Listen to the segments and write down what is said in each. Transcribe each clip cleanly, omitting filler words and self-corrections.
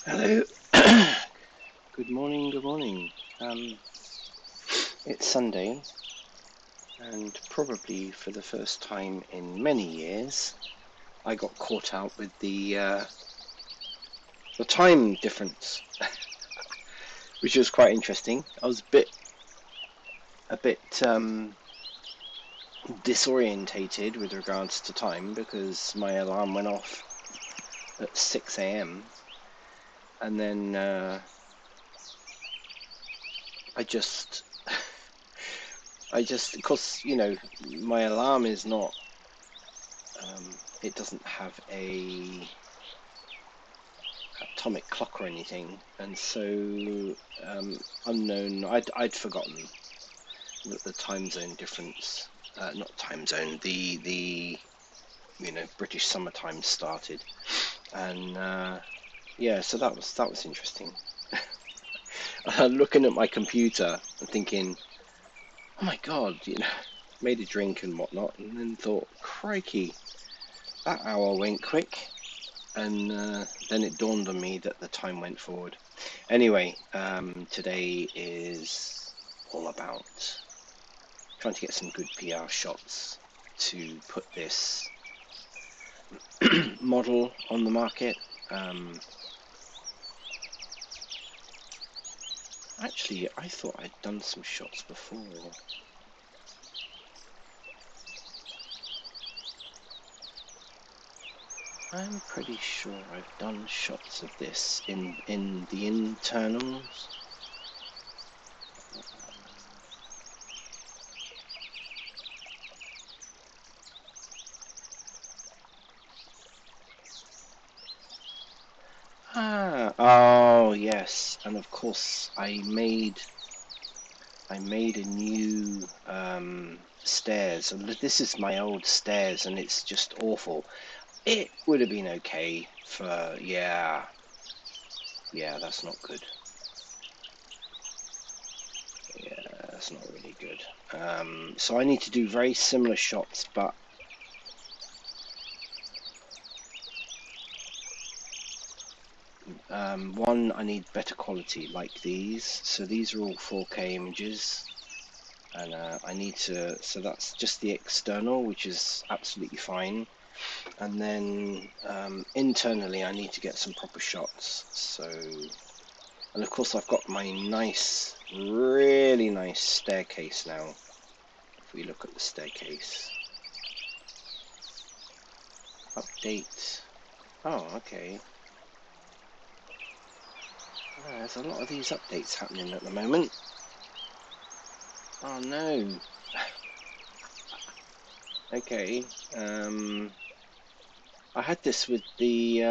Hello. Good morning, good morning. It's Sunday, and probably for the first time in many years, I got caught out with the time difference, which was quite interesting. I was a bit disorientated with regards to time because my alarm went off at 6 a.m. and then I just of course, my alarm is not. It doesn't have a atomic clock or anything, and so unknown. I'd forgotten that the time zone difference, not time zone, the British summertime started, and yeah, so that was interesting. Looking at my computer and thinking, oh my god, made a drink and whatnot, and then thought, crikey, that hour went quick. And then it dawned on me that the time went forward. Anyway, today is all about trying to get some good PR shots to put this model on the market. Actually, I thought I'd done some shots before. I'm pretty sure I've done shots of this in the internals. Oh yes, and of course I made a new stairs, and this is my old stairs, and it's just awful. It would have been okay for yeah, that's not good. Yeah, that's not really good. So I need to do very similar shots, but one, I need better quality like these. So these are all 4K images, and I need to. So that's just the external, which is absolutely fine. And then internally, I need to get some proper shots. So, and of course, I've got my nice, really nice staircase now. If we look at the staircase, update. Oh, okay. There's a lot of these updates happening at the moment. Oh no. Okay. I had this with the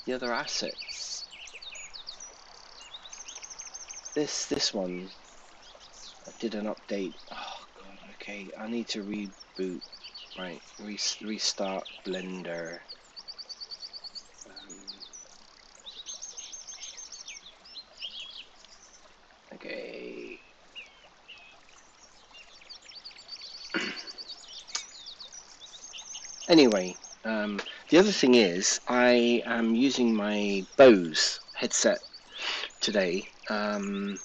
other assets. This one, I did an update. Oh god. Okay, I need to reboot. Right, restart Blender. Okay. Anyway, the other thing is I am using my Bose headset today as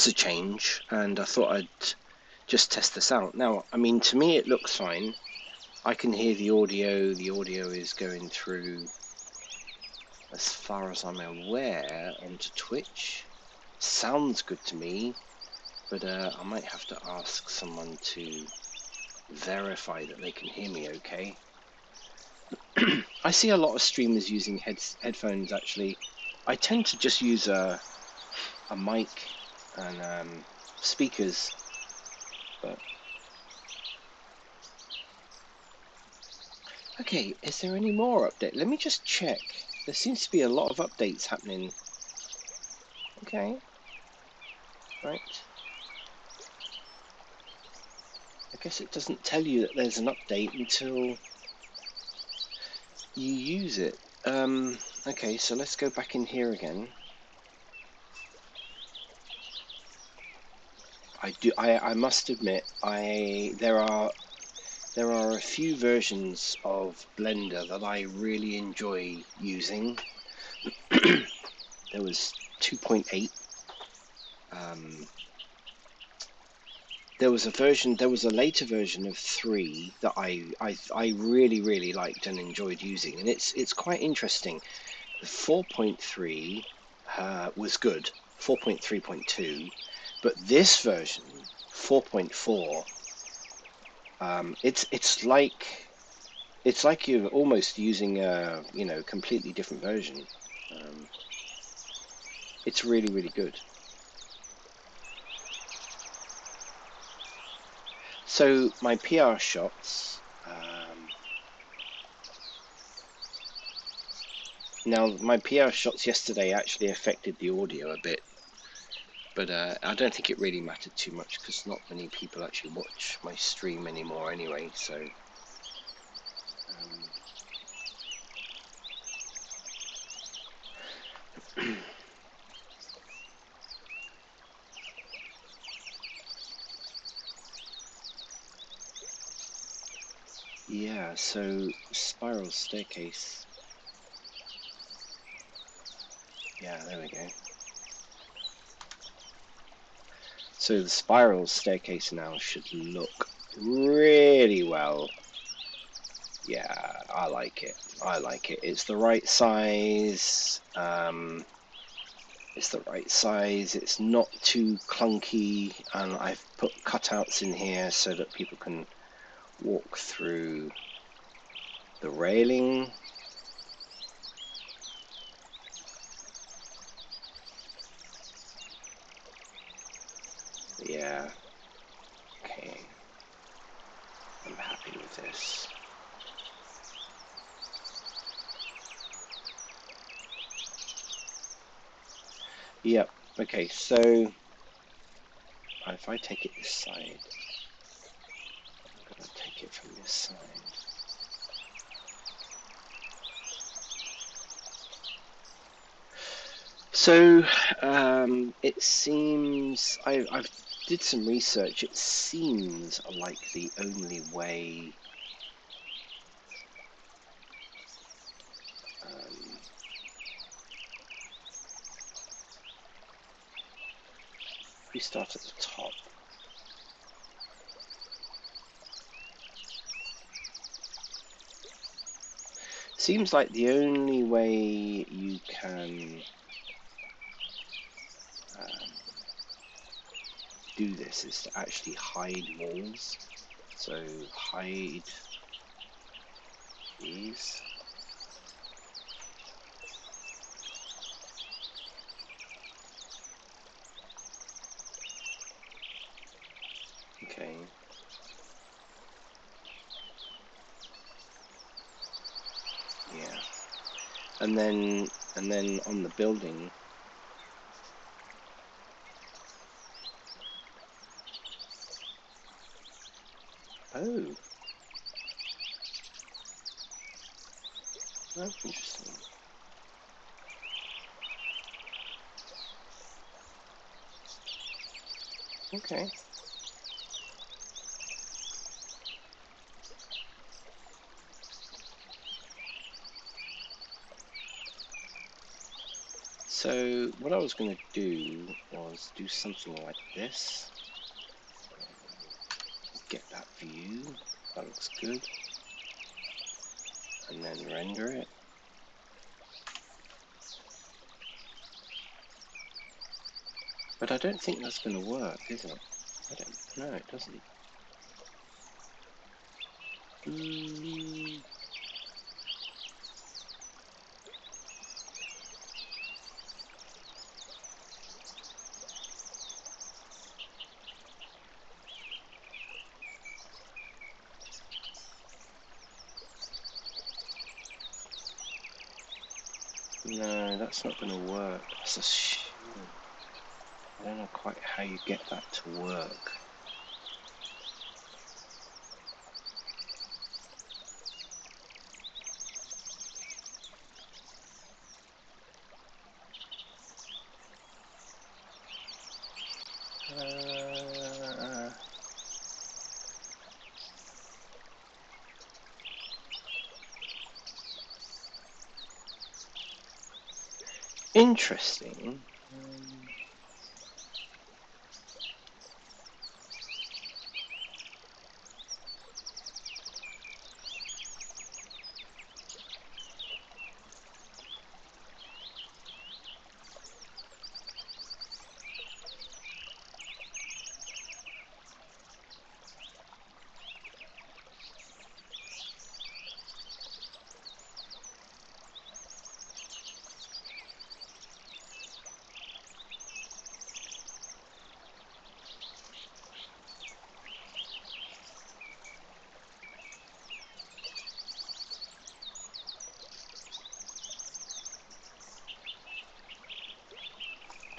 a change, and I thought I'd just test this out. Now, I mean, to me it looks fine. I can hear the audio. The audio is going through, as far as I'm aware, onto Twitch. Sounds good to me, but I might have to ask someone to verify that they can hear me okay. I see a lot of streamers using headphones actually. I tend to just use a mic and speakers, but okay, is there any more update? Let me just check. There seems to be a lot of updates happening. Okay. Right. I guess it doesn't tell you that there's an update until you use it. Okay, so let's go back in here again. I must admit, there are there are a few versions of Blender that I really enjoy using. There was 2.8. There was a later version of 3 that I really liked and enjoyed using, and it's quite interesting. The 4.3 was good, 4.3.2, but this version, 4.4, it's like you're almost using a completely different version. It's really good. So my PR shots. Now my PR shots yesterday actually affected the audio a bit, but I don't think it really mattered too much because not many people actually watch my stream anymore anyway. So. Yeah, so spiral staircase. Yeah, there we go. So the spiral staircase now should look really well. Yeah, I like it. I like it. It's the right size. It's the right size. It's not too clunky, and I've put cutouts in here so that people can walk through the railing. Yeah. Okay. I'm happy with this. Yep. Okay, so if I take it this side, I'm going to take it from this side. So it seems I've did some research. It seems like the only way we start at the top. Seems like the only way you can do this is to actually hide walls. So hide these. Okay. Yeah. And then on the building. Oh. That's interesting. Okay. So what I was going to do was do something like this. Get that view. That looks good. And then render it. But I don't think that's going to work, is it? I don't know, it doesn't. No, that's not going to work. That's a I don't know quite how you get that to work. Interesting.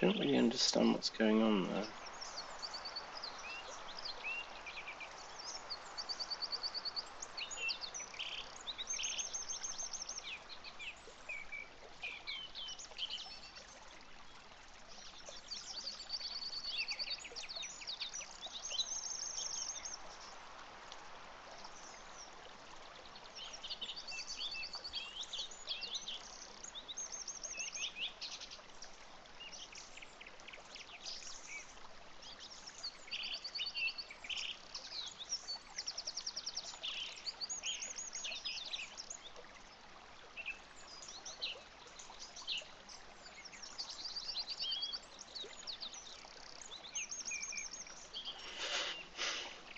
Don't really understand what's going on there.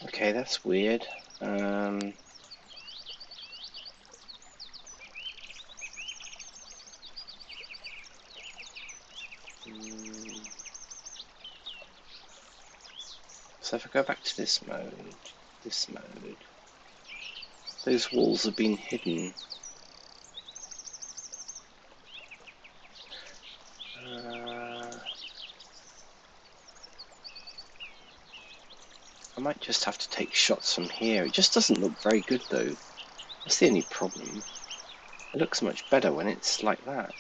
Okay, that's weird. So if I go back to this mode, those walls have been hidden. I might just have to take shots from here. It just doesn't look very good though. That's the only problem. It looks much better when it's like that.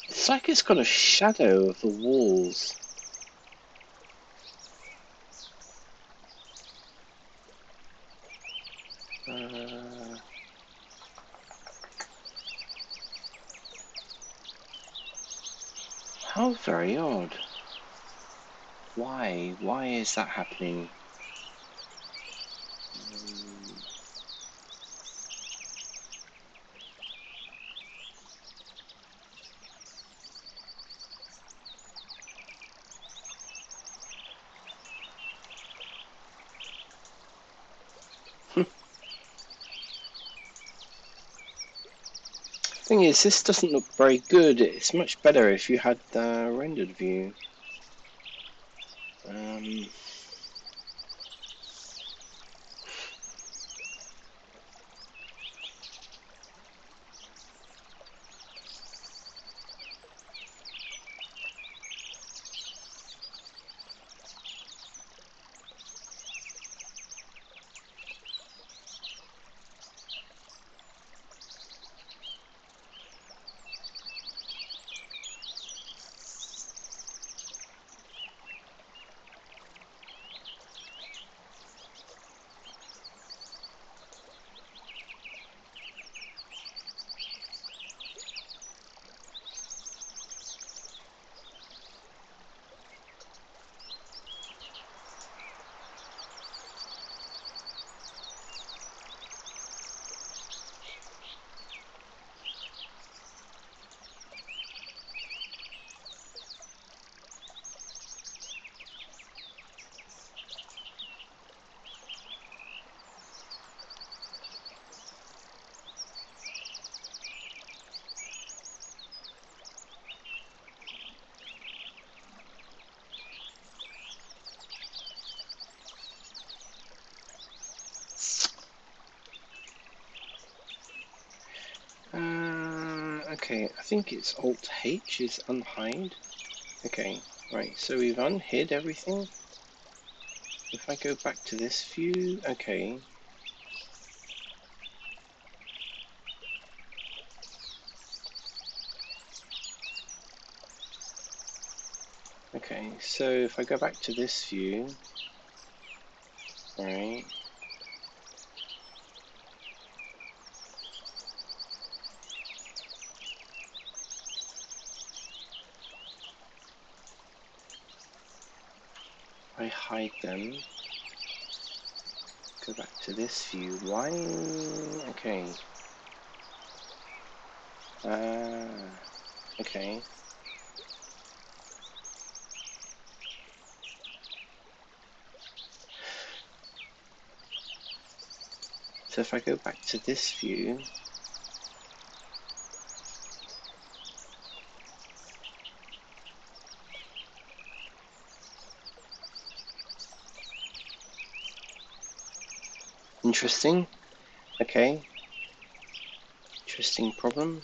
It's like it's got a shadow of the walls. How very odd. Why? Why is that happening? Thing is, this doesn't look very good. It's much better if you had the rendered view. Okay, I think it's Alt H is unhide. Okay, right, so we've unhid everything. If I go back to this view, okay. Okay, so if I go back to this view, right. I hide them. Go back to this view. Why? Okay. Okay. So if I go back to this view, interesting. Okay. Interesting problem.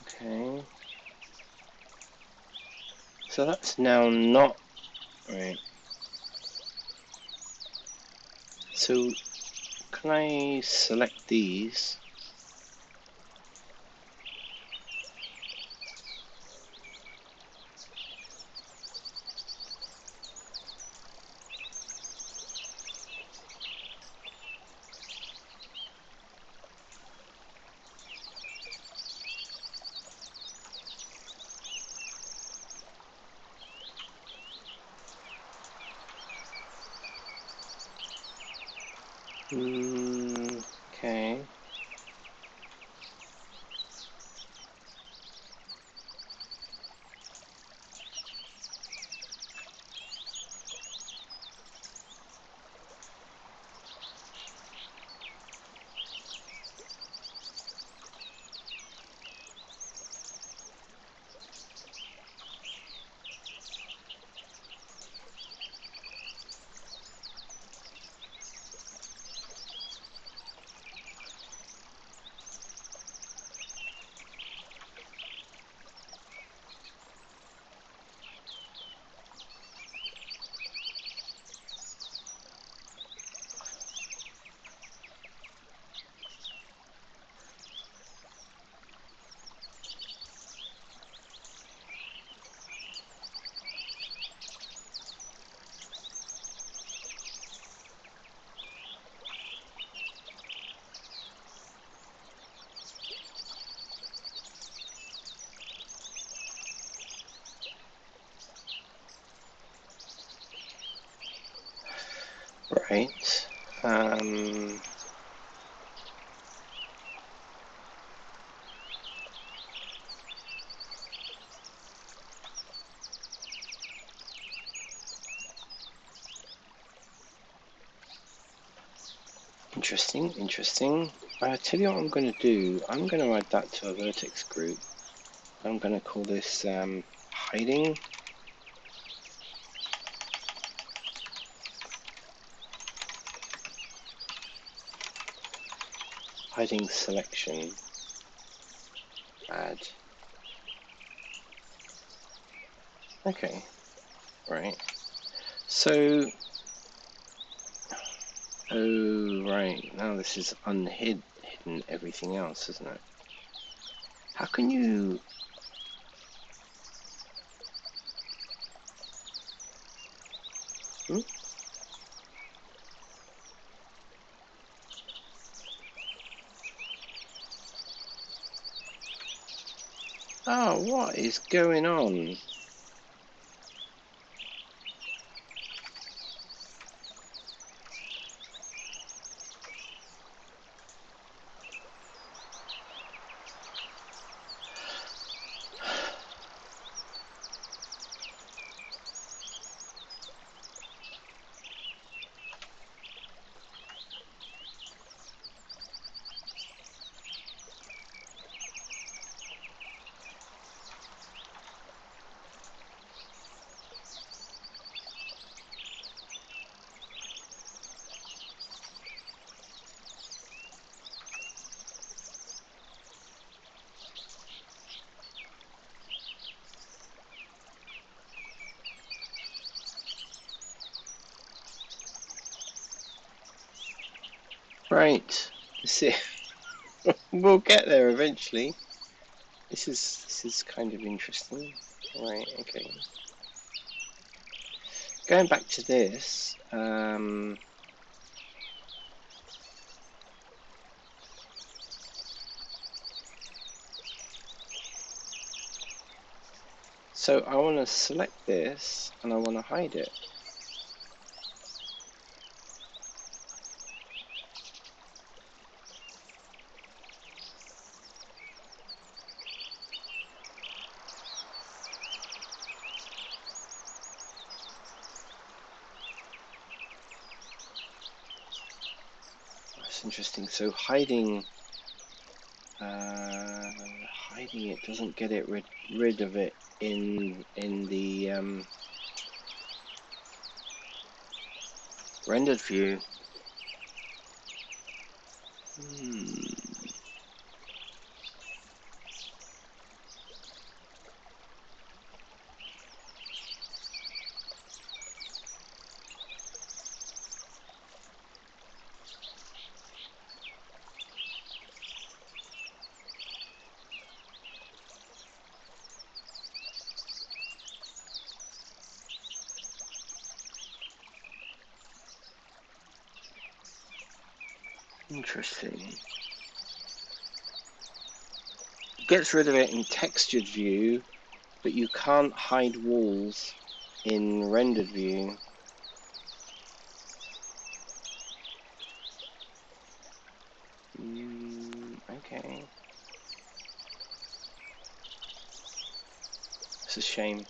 Okay. So that's now not right. So can I select these? Okay. Right. Interesting, interesting. I tell you what I'm going to do. I'm going to add that to a vertex group. I'm going to call this hiding. Hiding selection. Add. Okay. Right. So. Oh, right. Now this is hidden everything else, isn't it? How can you... Hmm? Oh, what is going on? Right. See, we'll get there eventually. This is kind of interesting. Right. Okay. Going back to this. So I want to select this and I want to hide it. That's interesting. So hiding it doesn't get it rid of it in the rendered view. Interesting. Gets rid of it in textured view, but you can't hide walls in rendered view. Okay. It's a shame.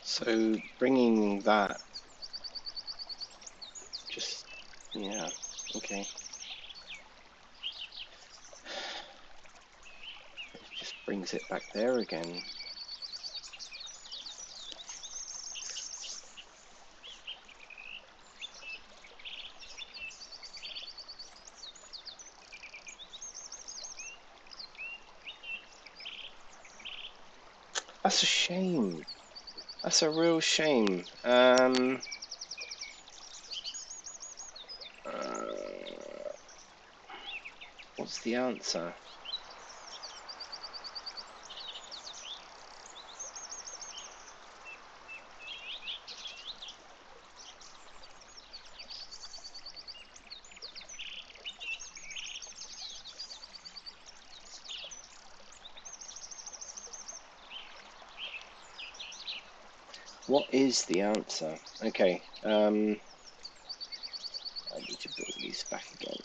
So bringing that, just, yeah, okay. It just brings it back there again. That's a shame. That's a real shame. What's the answer? What is the answer? Okay, I need to build these back again.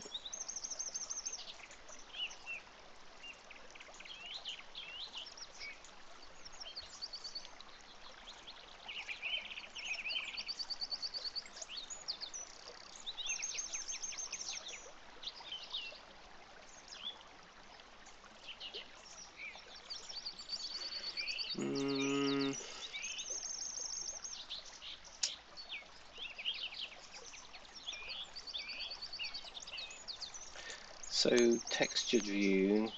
So textured view.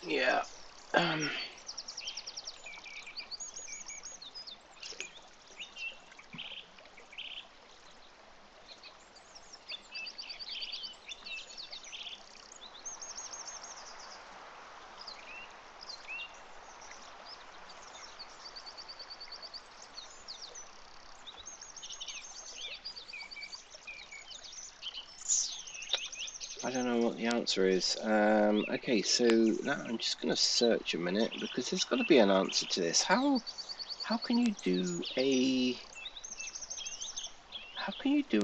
Yeah. I don't know what the answer is. Okay, so now I'm just going to search a minute because there's got to be an answer to this. How can you do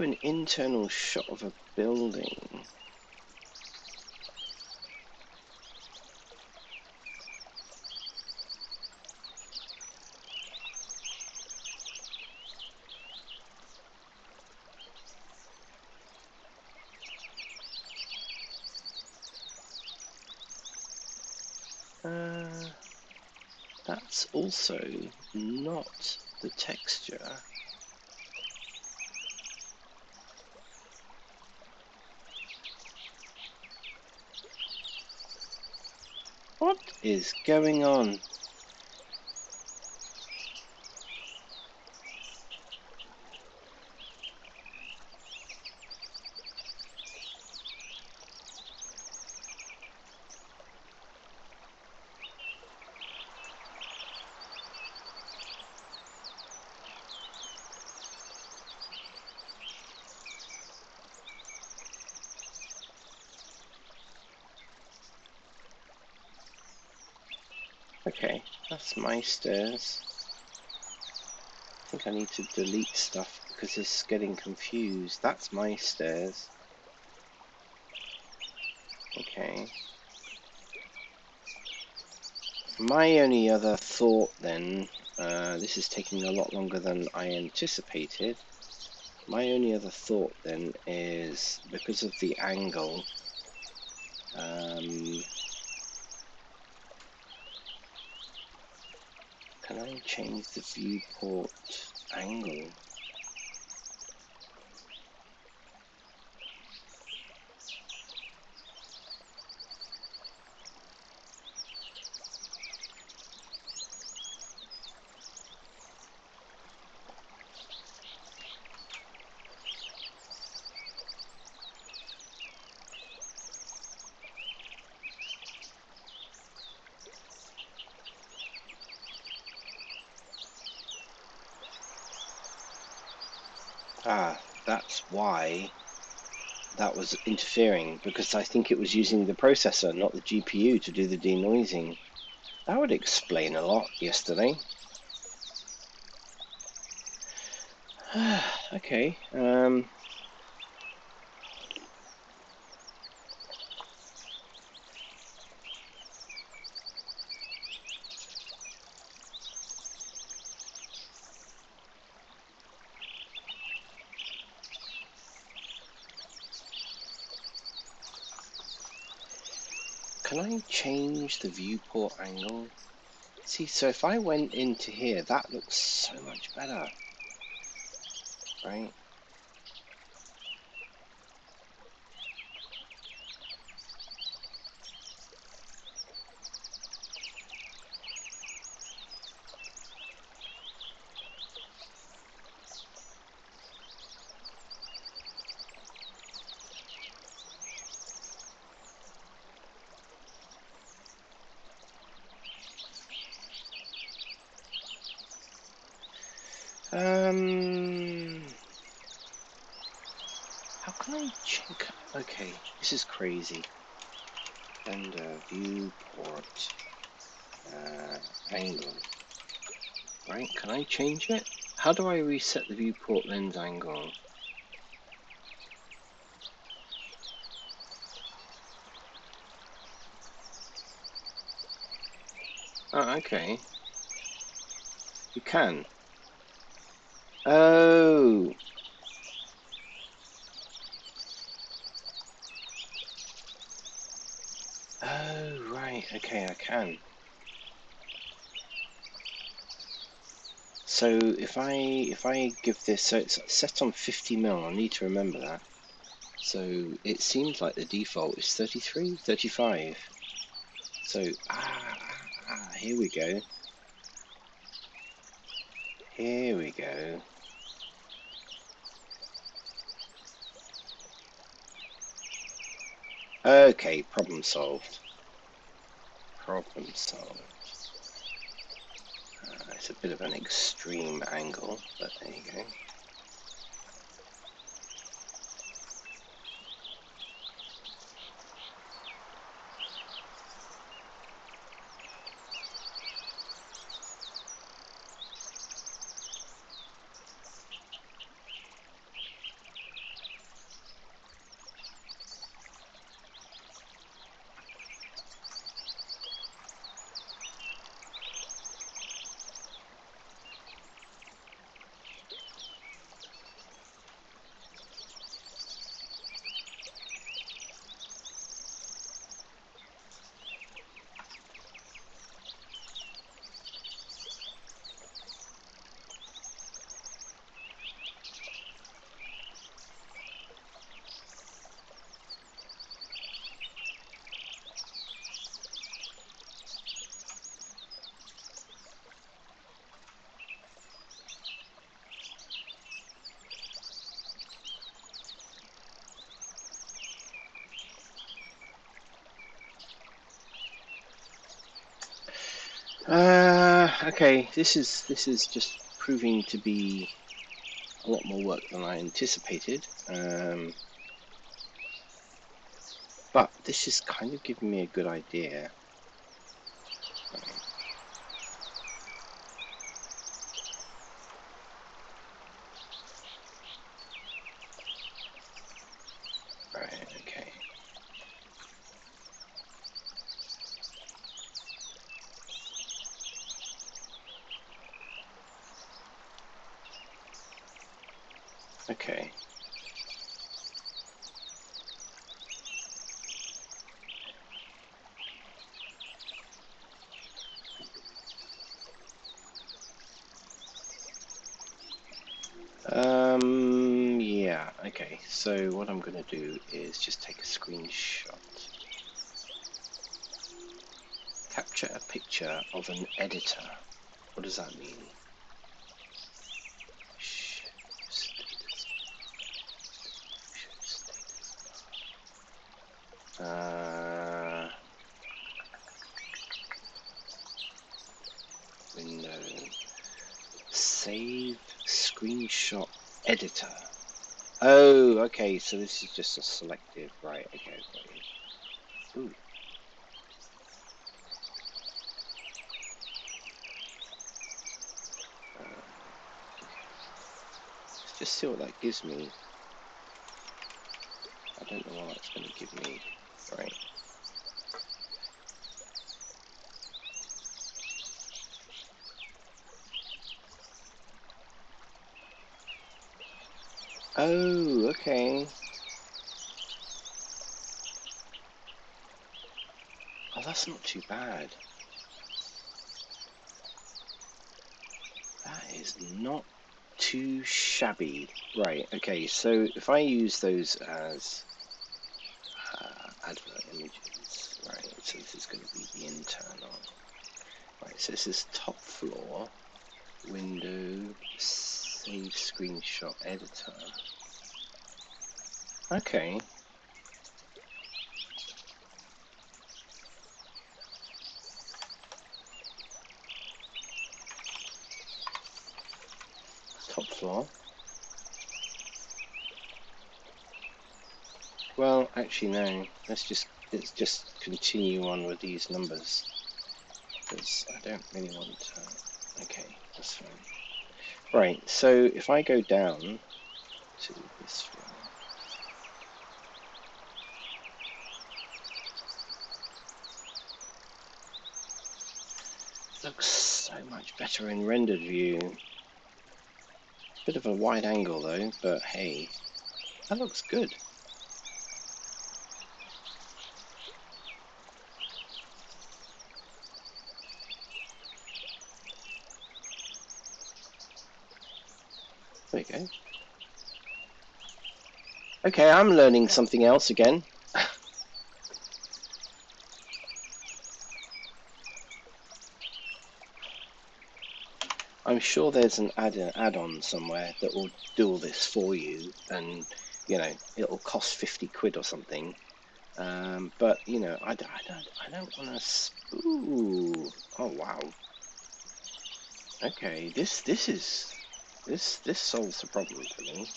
an internal shot of a building That's also not the texture. What is going on? Okay, that's my stairs. I think I need to delete stuff because it's getting confused. That's my stairs. Okay. My only other thought then, this is taking a lot longer than I anticipated. My only other thought then is because of the angle, can I change the viewport angle? Ah, that's why that was interfering, because I think it was using the processor, not the GPU, to do the denoising. That would explain a lot yesterday. Okay. Can I change the viewport angle? See, so if I went into here, that looks so much better, right? How can I check? Okay, this is crazy. And viewport angle. Right, can I change it? How do I reset the viewport lens angle? Oh, okay. You can. Oh. Oh, right. Okay, I can. So if I give this, so it's set on 50 mil, I need to remember that. So it seems like the default is 33, 35. So, here we go. Here we go. Okay, problem solved. Problem solved. It's a bit of an extreme angle, but there you go. Okay, this is just proving to be a lot more work than I anticipated. But this is kind of giving me a good idea. Right, okay. Okay. Yeah, okay. So what I'm going to do is just take a screenshot. Capture a picture of an editor. What does that mean? Status. Window. Save screenshot editor. Oh, okay. So this is just a selective, right? Okay, got you. Ooh. Let's just see what that gives me. I don't know what that's going to give me. Right. Oh, okay. Oh, that's not too bad. That is not too shabby. Right, okay, so if I use those as advert images, right, so this is going to be the internal. Right, so this is top floor, window, save screenshot editor. Okay. Top floor. Well, actually no. Let's just continue on with these numbers because I don't really want to. Okay, that's fine. Right. So if I go down to this floor, it looks so much better in rendered view. Bit of a wide angle though, but hey, that looks good. There you go. Okay, I'm learning something else again. I'm sure there's an add-on somewhere that will do all this for you, and you know it'll cost 50 quid or something. But you know, I don't want to. Ooh, oh wow. Okay, this solves the problem for me.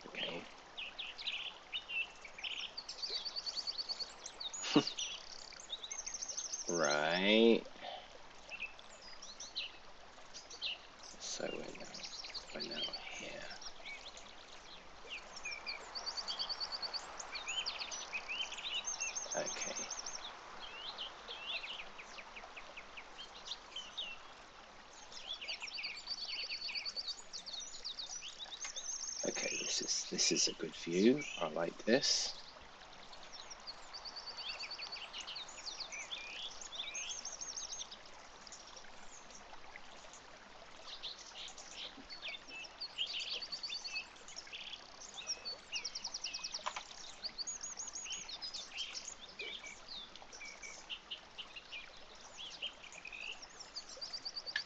Okay. Right. So we're now here. Okay. Okay, this is a good view. I like this.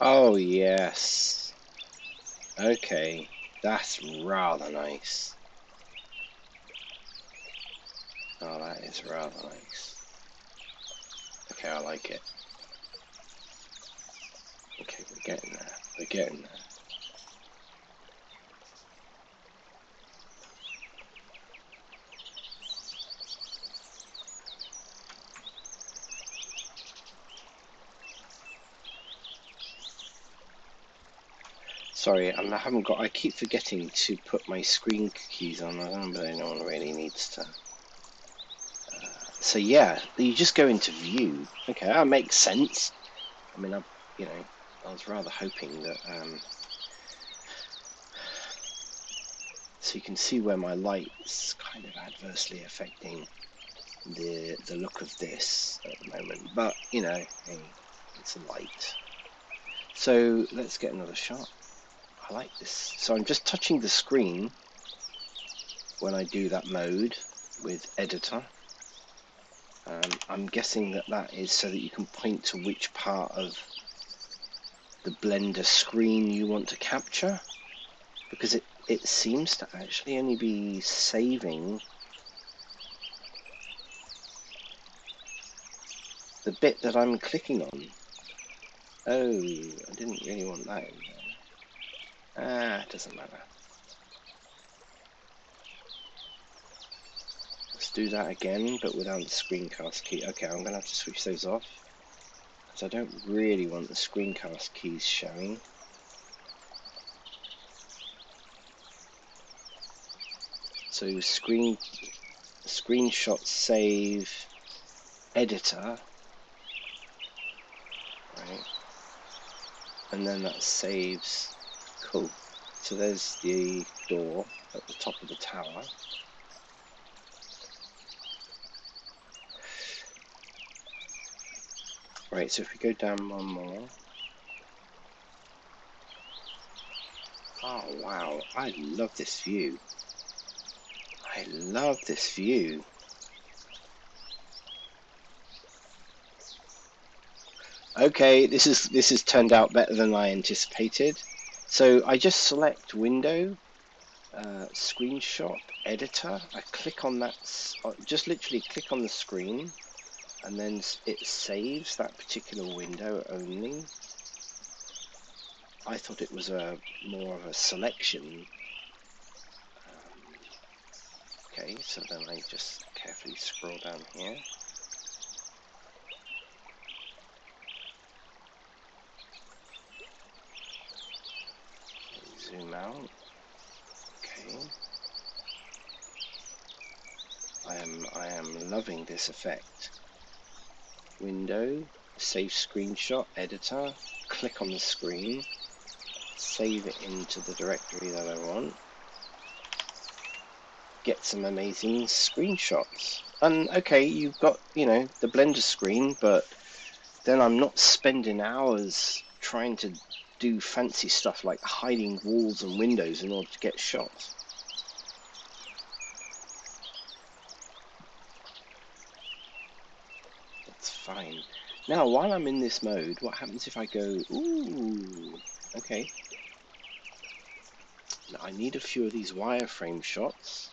Oh yes. Okay, that's rather nice. Oh, that is rather nice. Okay, I like it. Okay, we're getting there. We're getting there. Sorry, I keep forgetting to put my screen keys on. I don't know, but no one really needs to. So yeah, you just go into view. Okay, that makes sense. I mean, I was rather hoping that, so you can see where my light's kind of adversely affecting the look of this at the moment. But, you know, hey, it's a light. So let's get another shot. I like this. So I'm just touching the screen when I do that mode with editor. I'm guessing that is so that you can point to which part of the Blender screen you want to capture, because it seems to actually only be saving the bit that I'm clicking on. Oh, I didn't really want that in there. It doesn't matter. Let's do that again, but without the screencast key. Okay, I'm going to have to switch those off, because I don't really want the screencast keys showing. So screenshot save editor, right? And then that saves. Cool. So there's the door at the top of the tower. Right, so if we go down one more. Oh wow, I love this view. I love this view. Okay, this has turned out better than I anticipated. So I just select window, screenshot, editor. I click on that, just literally click on the screen, and then it saves that particular window only. I thought it was more of a selection. Okay, so then I just carefully scroll down here. Zoom out. Okay. I am loving this effect. Window, save screenshot, editor, click on the screen, save it into the directory that I want, get some amazing screenshots. And okay, you've got, you know, the Blender screen, but then I'm not spending hours trying to do fancy stuff like hiding walls and windows in order to get shots. That's fine. Now, while I'm in this mode, what happens if I go, ooh, okay. Now, I need a few of these wireframe shots.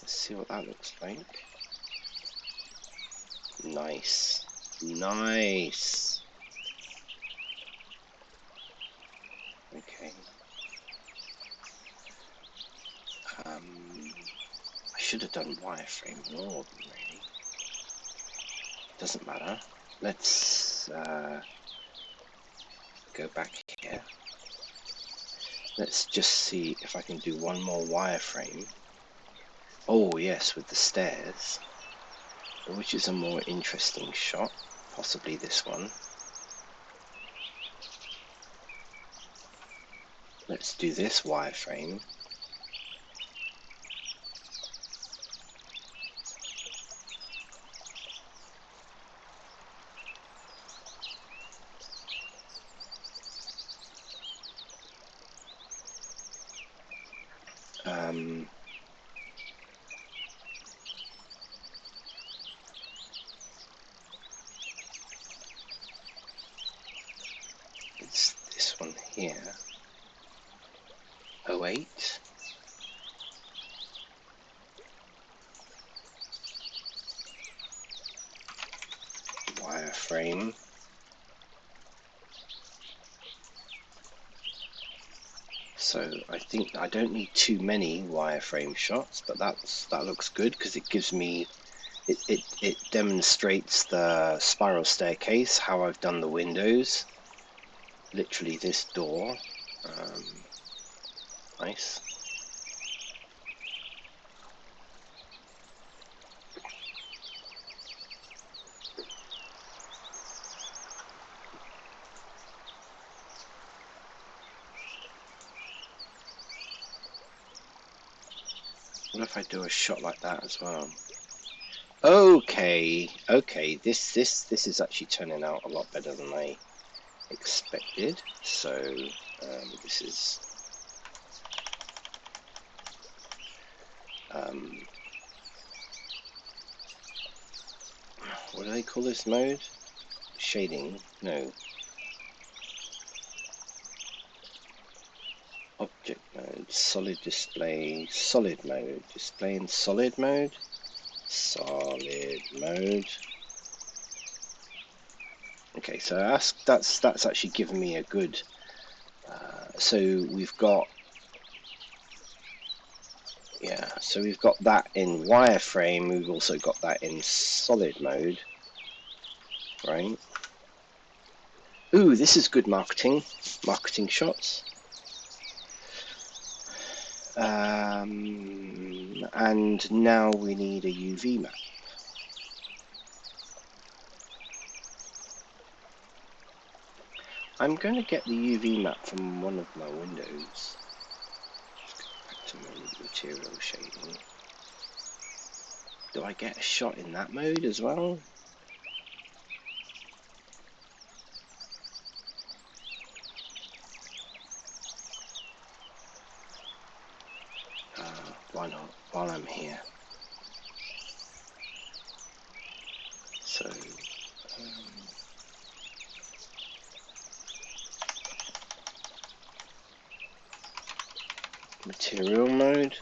Let's see what that looks like. Nice. Nice. Okay. I should have done wireframe more, really. Doesn't matter. Let's go back here. Let's just see if I can do one more wireframe. Oh yes, with the stairs. Which is a more interesting shot. Possibly this one. Let's do this wireframe. here. 08. Wireframe. So I think I don't need too many wireframe shots, but that looks good because it gives me it demonstrates the spiral staircase, how I've done the windows, literally this door. Nice. What if I do a shot like that as well? Okay, this is actually turning out a lot better than I expected. So this is what do they call this mode? Shading? No. Object mode, solid display, solid mode, display in solid mode, solid mode. Okay, so that's actually given me a good. So we've got, yeah, so we've got that in wireframe. We've also got that in solid mode, right? Ooh, this is good marketing shots. And now we need a UV map. I'm going to get the UV map from one of my windows. Back to material shading. Do I get a shot in that mode as well? Why not? While I'm here. So, material mode.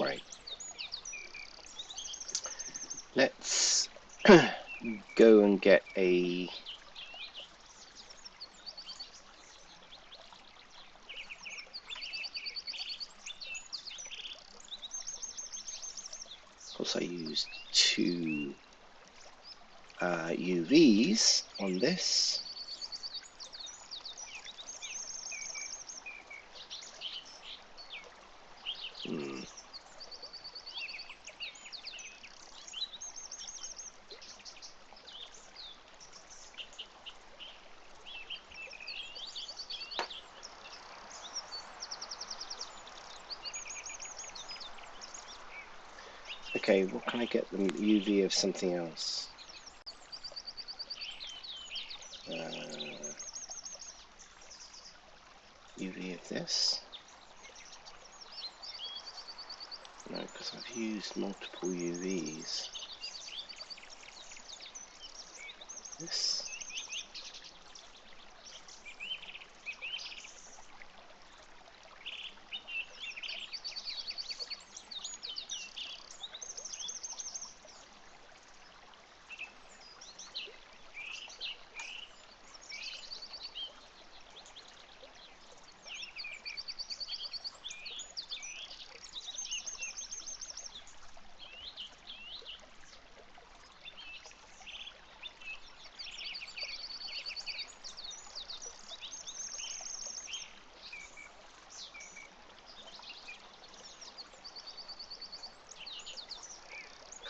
Right. Let's go and get a of course I used two UVs on this. Okay, what can I get them? UV of something else. UV of this. No, because I've used multiple UVs. This.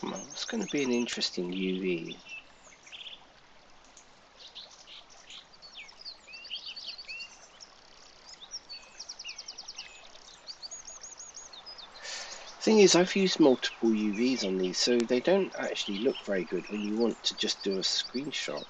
Come on, it's going to be an interesting UV. Thing is, I've used multiple UVs on these, so they don't actually look very good when you want to just do a screenshot.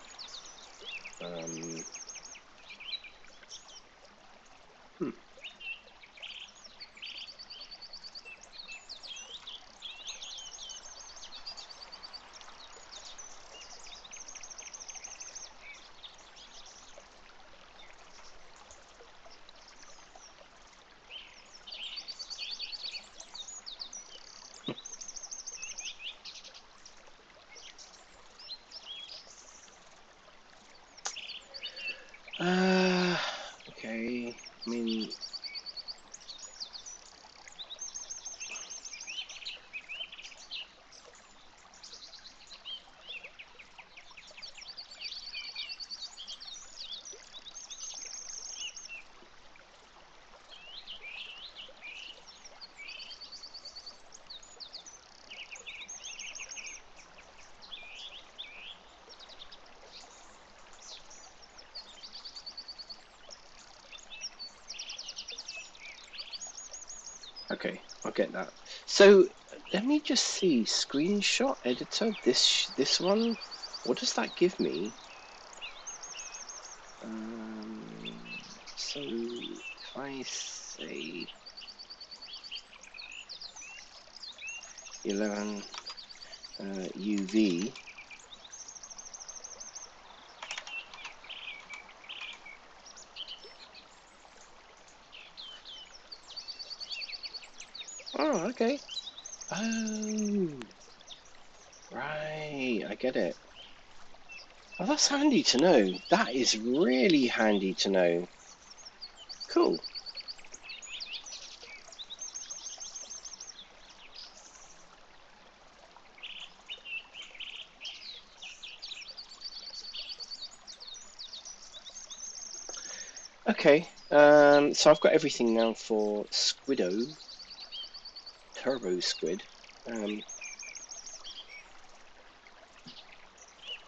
Okay, I'll get that. So let me just see. Screenshot editor. This one. What does that give me? So if I say 11 UV. Oh, okay. Oh, right. I get it. Oh, that's handy to know. That is really handy to know. Cool. Okay. So I've got everything now for Squiddo, Turbo Squid,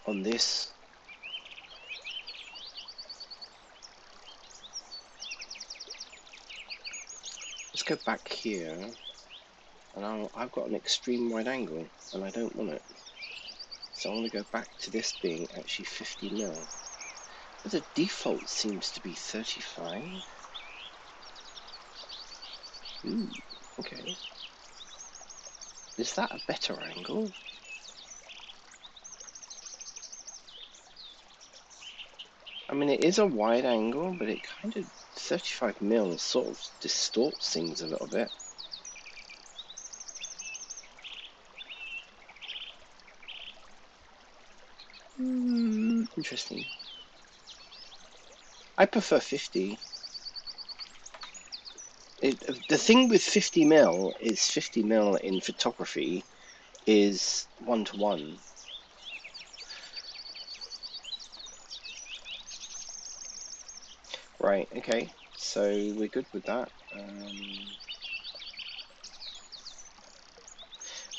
on this. Let's go back here, and I've got an extreme wide angle, and I don't want it. So I want to go back to this being actually 50 mil. But the default seems to be 35. Ooh, okay. Is that a better angle? I mean, it is a wide angle, but it kind of 35 mil sort of distorts things a little bit. Interesting. I prefer 50. The thing with 50 mil is 50 mil in photography is 1:1. Right, okay. So we're good with that.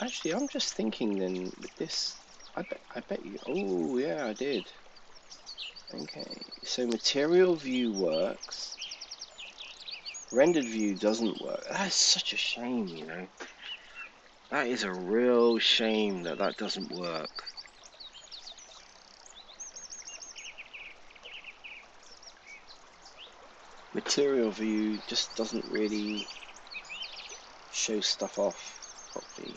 Actually, I'm just thinking then with this, I bet you, oh yeah, I did. Okay, so material view works. Rendered view doesn't work. That's such a shame, you know. That is a real shame that that doesn't work. Material view just doesn't really show stuff off properly.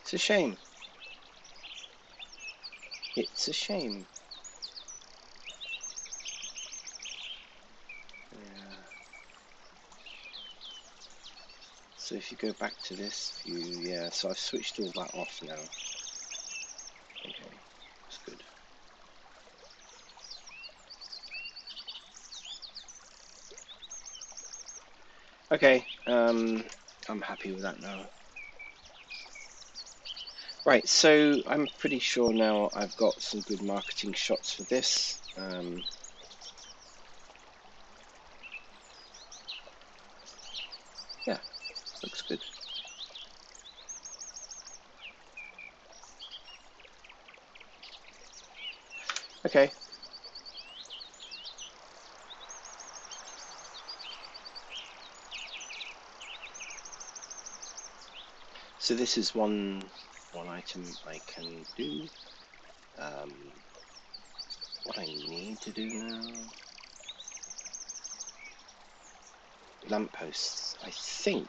It's a shame. It's a shame. Yeah. So if you go back to this view, yeah, so I've switched all that off now. Okay, that's good. Okay, I'm happy with that now. Right, so I'm pretty sure now I've got some good marketing shots for this. Yeah, looks good. Okay. So this is one item I can do. What I need to do now. Lampposts, I think.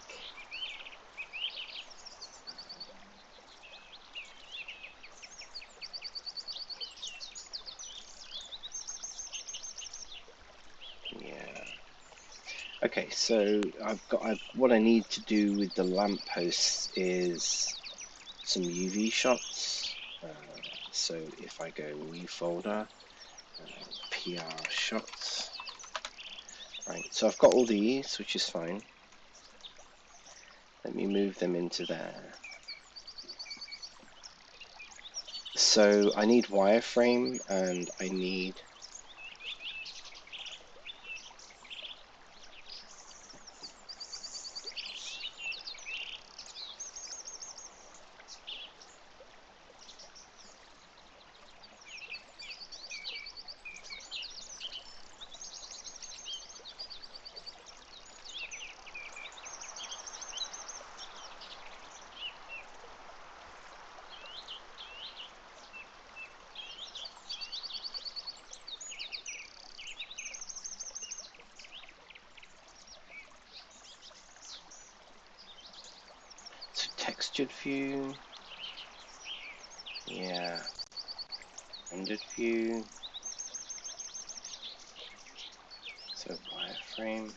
Yeah. Okay, so what I need to do with the lampposts is some UV shots. So if I go new folder, PR shots. Right, so I've got all these, which is fine. Let me move them into there. So I need wireframe and I need textured view. Yeah. Rendered view. So wireframe.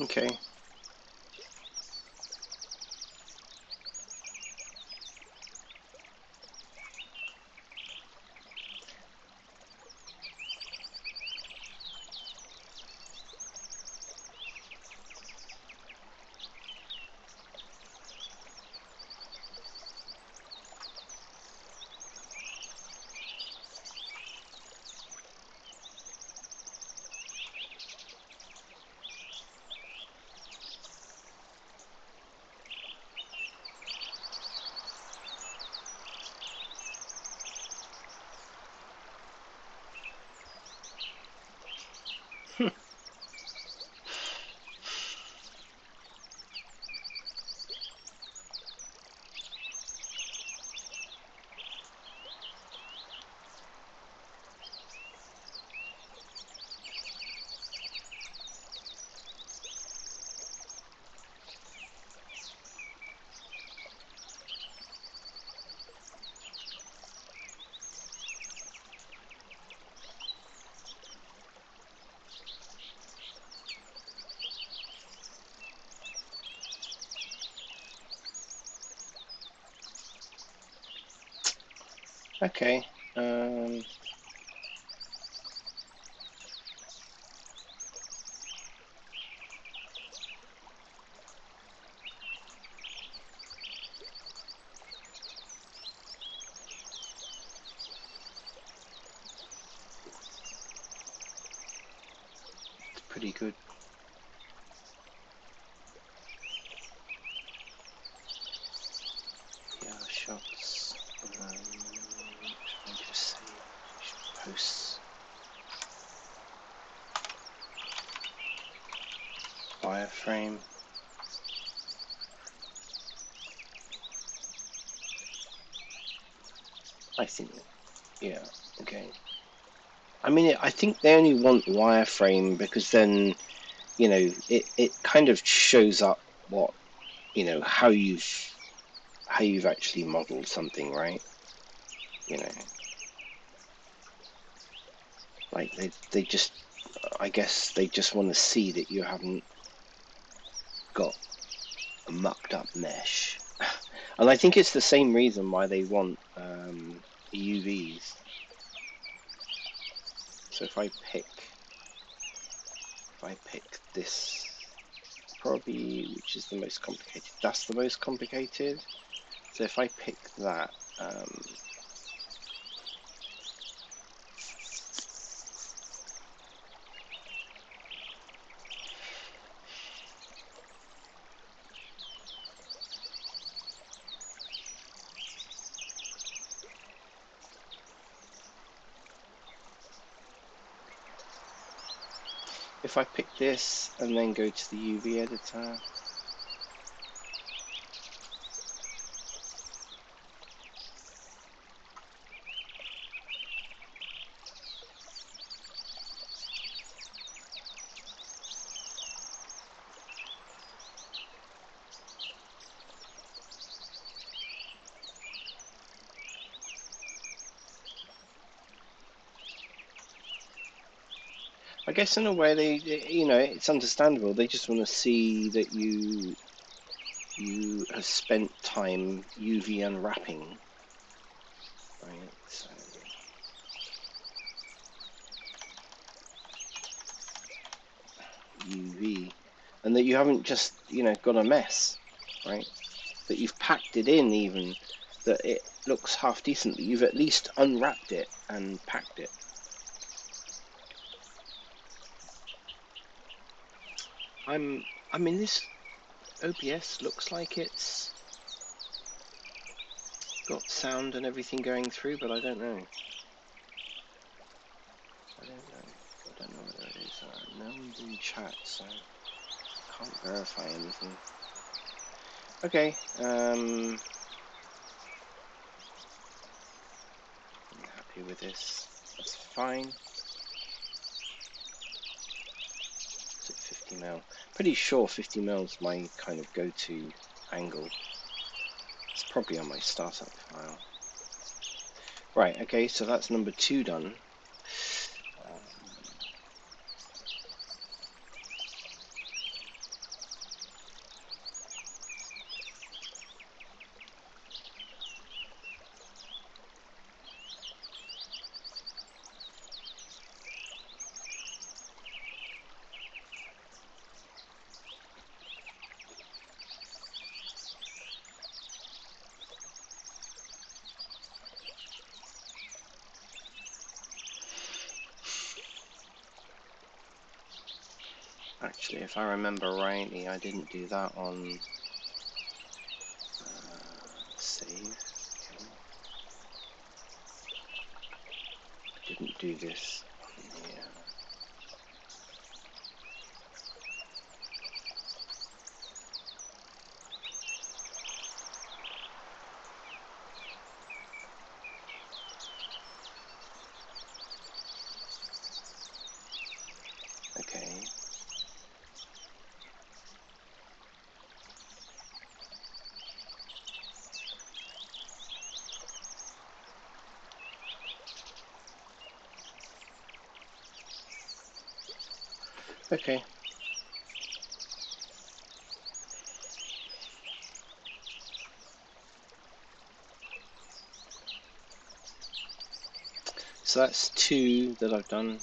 Okay. Okay. It's pretty good. Yeah, shots. Should I just say posts? Wireframe. I think. Yeah. Okay. I mean, I think they only want wireframe because then, you know, it kind of shows up what, you know, how you've actually modeled something, right? You know, like they just, I guess they just want to see that you haven't got a mucked up mesh. And I think it's the same reason why they want UVs. So if I pick this, probably, which is the most complicated, that's the most complicated. So if I pick that, if I pick this and then go to the UV editor, I guess in a way you know, it's understandable. They just want to see that you have spent time UV unwrapping, right? So UV, and that you haven't just, you know, got a mess, right? That you've packed it in, even that it looks half decent. That you've at least unwrapped it and packed it. I mean, this OBS looks like it's got sound and everything going through, but I don't know. I don't know whether it is. No one's in chat, so I can't verify anything. Okay. I'm happy with this. That's fine. Is it 50 mil? Pretty sure 50 mil is my kind of go-to angle. It's probably on my startup file. Right, okay, so that's number 2 done. Actually, if I remember rightly, I didn't do that on save. Okay. Didn't do this on here. Okay. Okay. So that's 2 that I've done.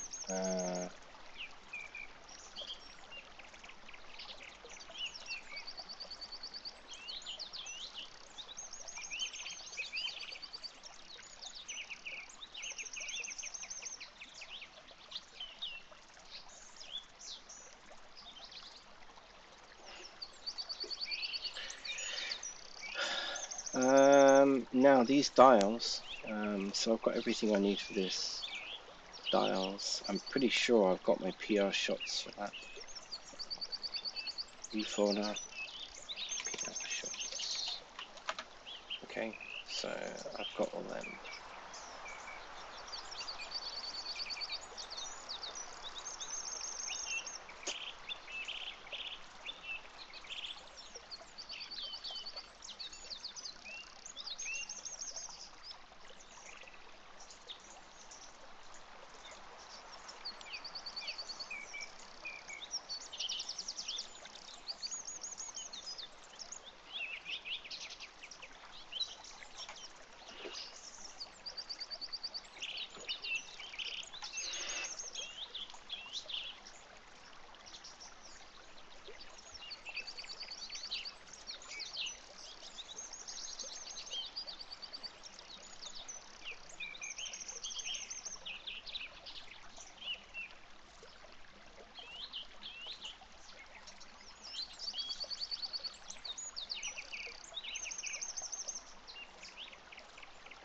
Now these dials, so I've got everything I need for this. Dials, I'm pretty sure I've got my PR shots for that. View folder, PR shots. Okay, so I've got all them.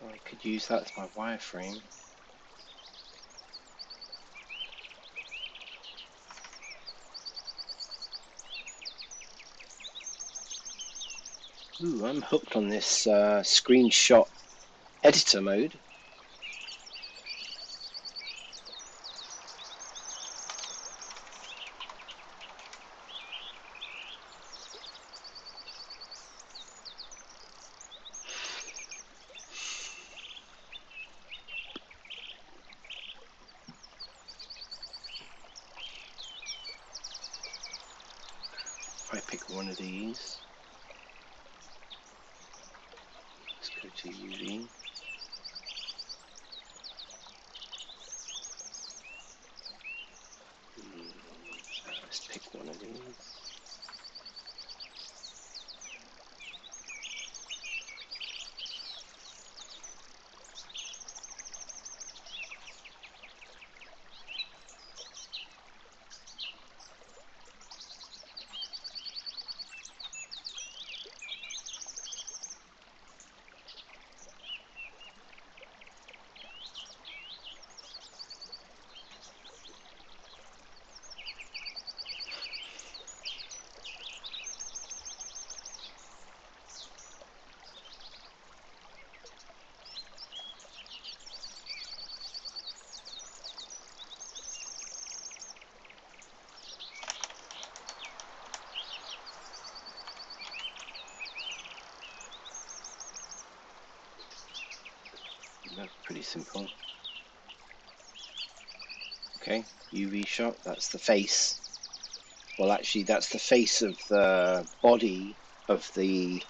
Oh, I could use that as my wireframe. Ooh, I'm hooked on this screenshot editor mode. If I pick one of these, let's go to UV. Let's pick one of these. That's pretty simple. Okay, UV shot, that's the face. Well, actually, that's the face of the body of the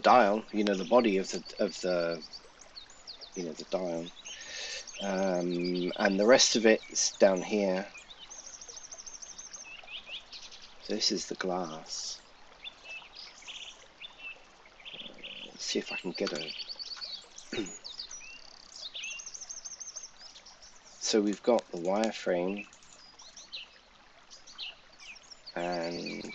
dial. You know, the body of the the dial, and the rest of it's down here. So this is the glass. Let's see if I can get a. So we've got the wireframe and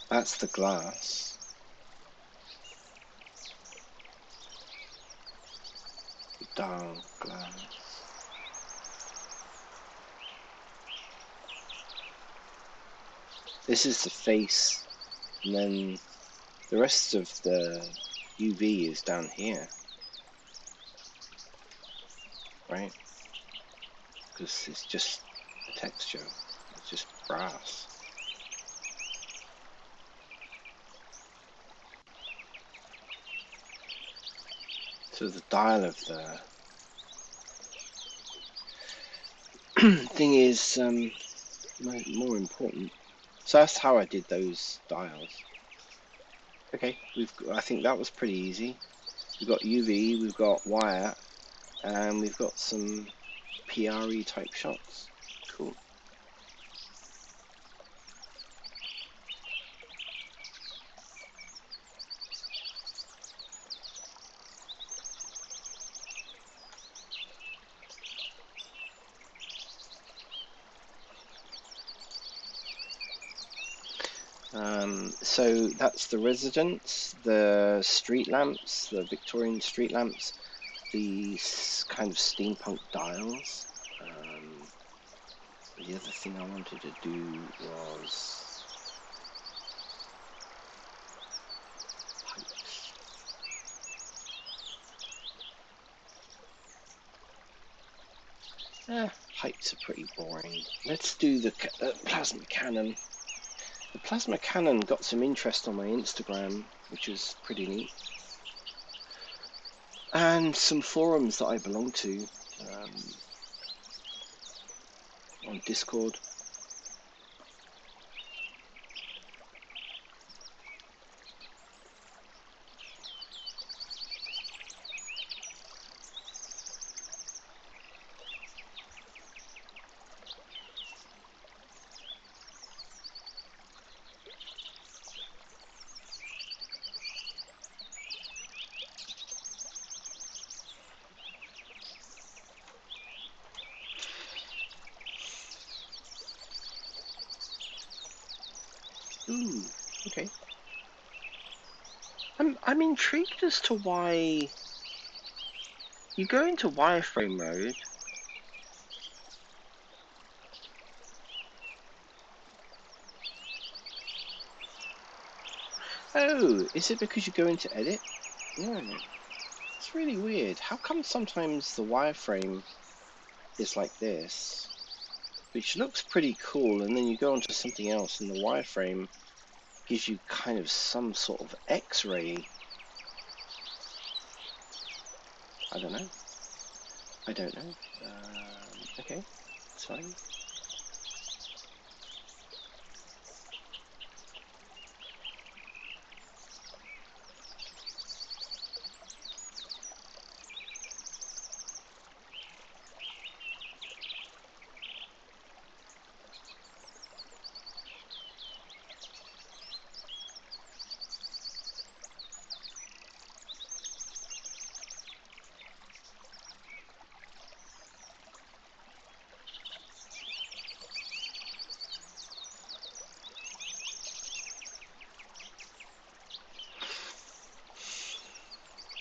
that's the glass. The dial glass. This is the face, and then the rest of the UV is down here, right? Because it's just a texture, it's just brass. So the dial of the thing is more important. So that's how I did those dials. Okay, I think that was pretty easy. We've got UV, we've got wire, and we've got some PRE type shots. Cool. So that's the residence, the street lamps, the Victorian street lamps, these kind of steampunk dials. The other thing I wanted to do was heights. Heights are pretty boring. Let's do the plasma cannon. The plasma cannon got some interest on my Instagram, which is pretty neat. And some forums that I belong to on Discord. Ooh, okay. I'm intrigued as to why you go into wireframe mode. Oh, is it because you go into edit? No, it's really weird. How come sometimes the wireframe is like this, which looks pretty cool, and then you go onto something else and the wireframe gives you kind of some sort of X-ray. I don't know. I don't know. Okay, it's fine.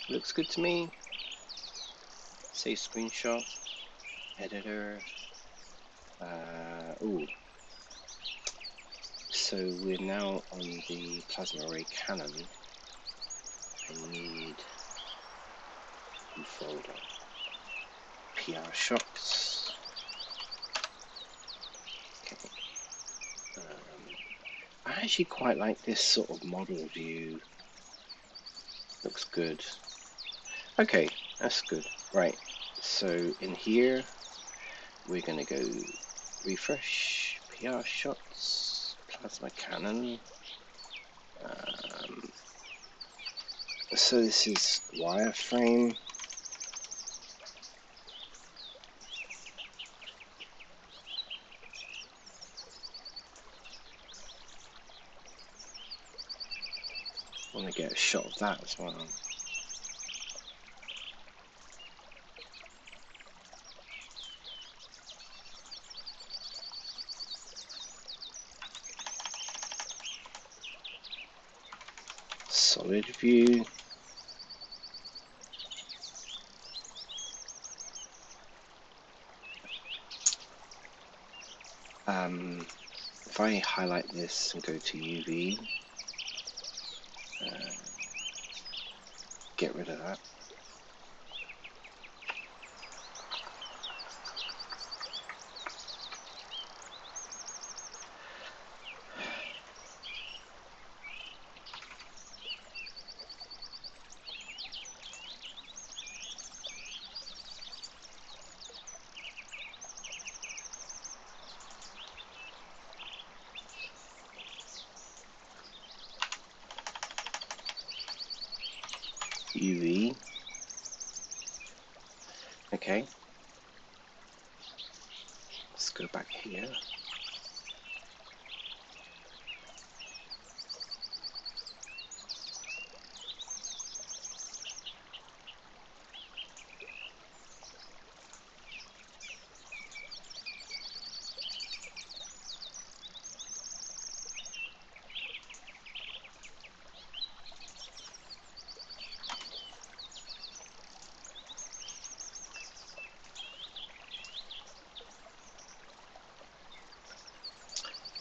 Looks good to me. Save screenshot. Editor. Ooh. So we're now on the plasma array cannon. I need a folder. PR shots. Okay. I actually quite like this sort of model view. Looks good. Okay, that's good. Right. So in here, we're going to go refresh, PR shots, plasma cannon. So this is wireframe. I want to get a shot of that as well. Solid view. If I highlight this and go to UV, get rid of that. UV. Okay. Let's go back here.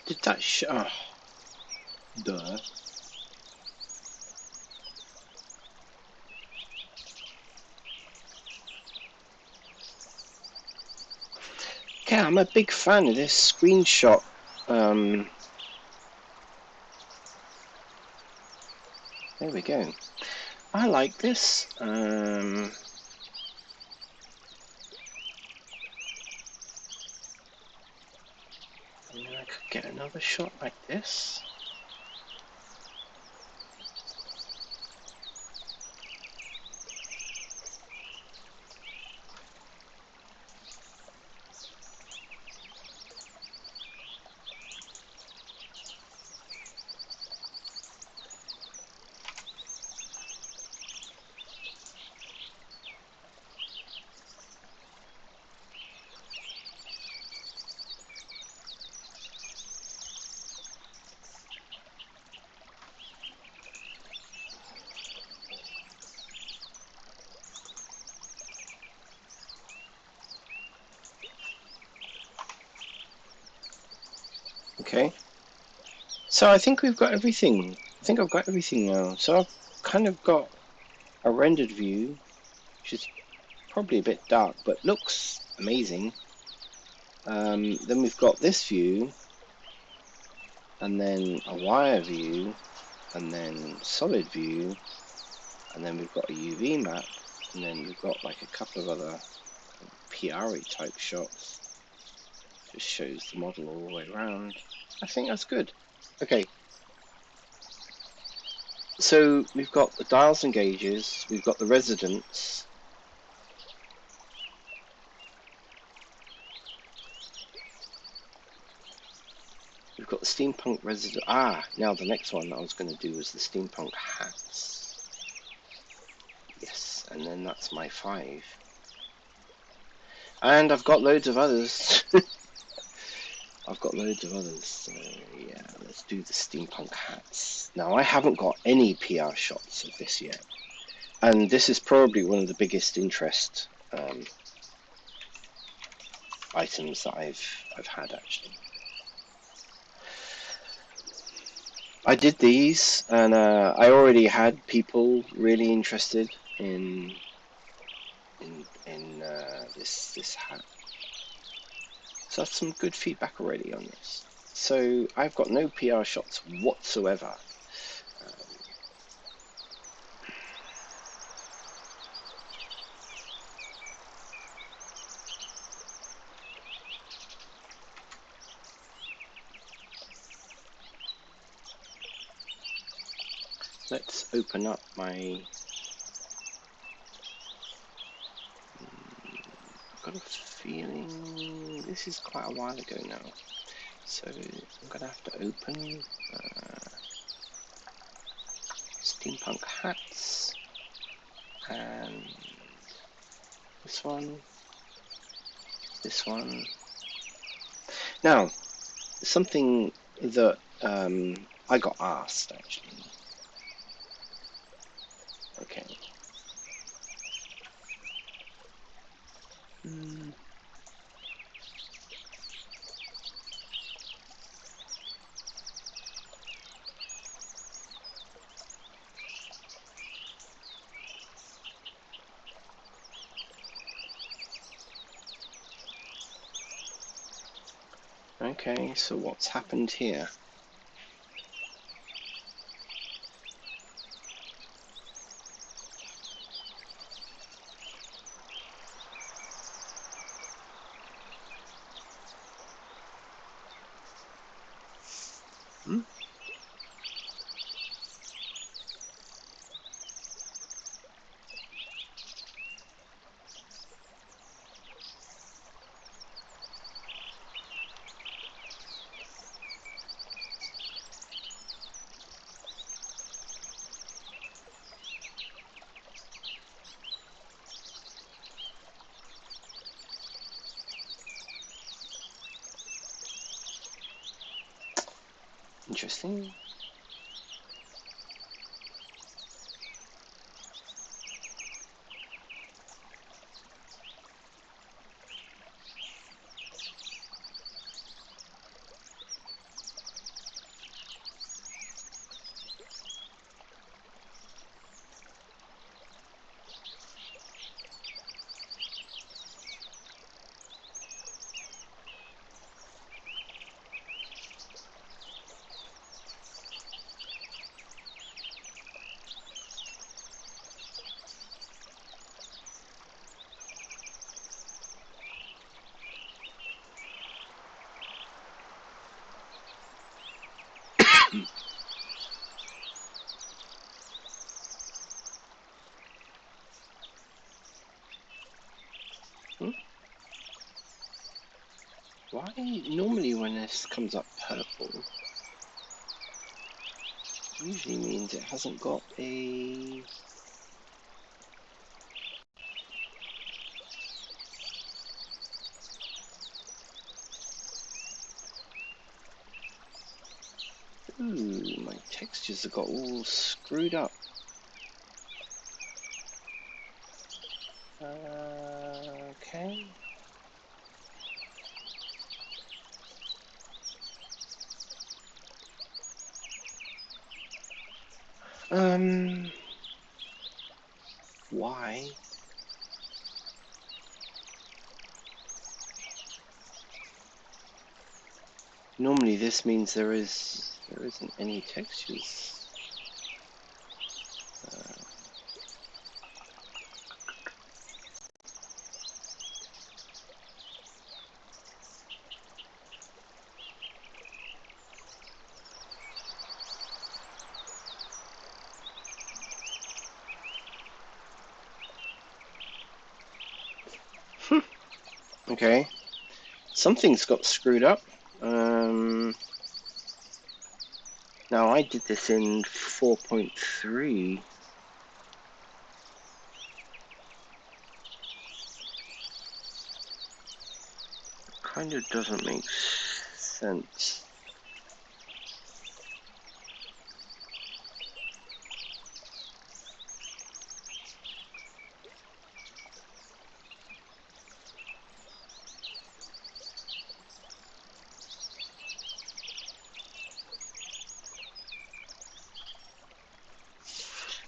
Did that oh, duh. Okay, I'm a big fan of this screenshot. There we go. I like this. I could get another shot like this. Okay. So I think we've got everything. I think I've got everything now. So I've kind of got a rendered view, which is probably a bit dark, but looks amazing. Then we've got this view, and then a wire view, and then solid view, and then we've got a UV map, and then we've got like a couple of other PRE type shots. Just shows the model all the way around. I think that's good. Okay. So we've got the dials and gauges, we've got the residents. We've got the steampunk resident. Now the next one I was going to do was the steampunk hats. Yes, and then that's my 5. And I've got loads of others. I've got loads of others. So yeah, let's do the steampunk hats. Now I haven't got any PR shots of this yet, and this is probably one of the biggest interest items that I've had actually. I did these, and I already had people really interested in this hat. So that's some good feedback already on this. So I've got no PR shots whatsoever. Let's open up my. I've got a feeling this is quite a while ago now, so I'm gonna have to open steampunk hats and this one. Now, something that I got asked actually. Okay. Okay, so what's happened here? Interesting. Why normally when this comes up purple, usually means it hasn't got a. Ooh, my textures have got all screwed up. Okay. Why? Normally this means there isn't any textures. Okay, something's got screwed up. Now I did this in 4.3. Kind of doesn't make sense.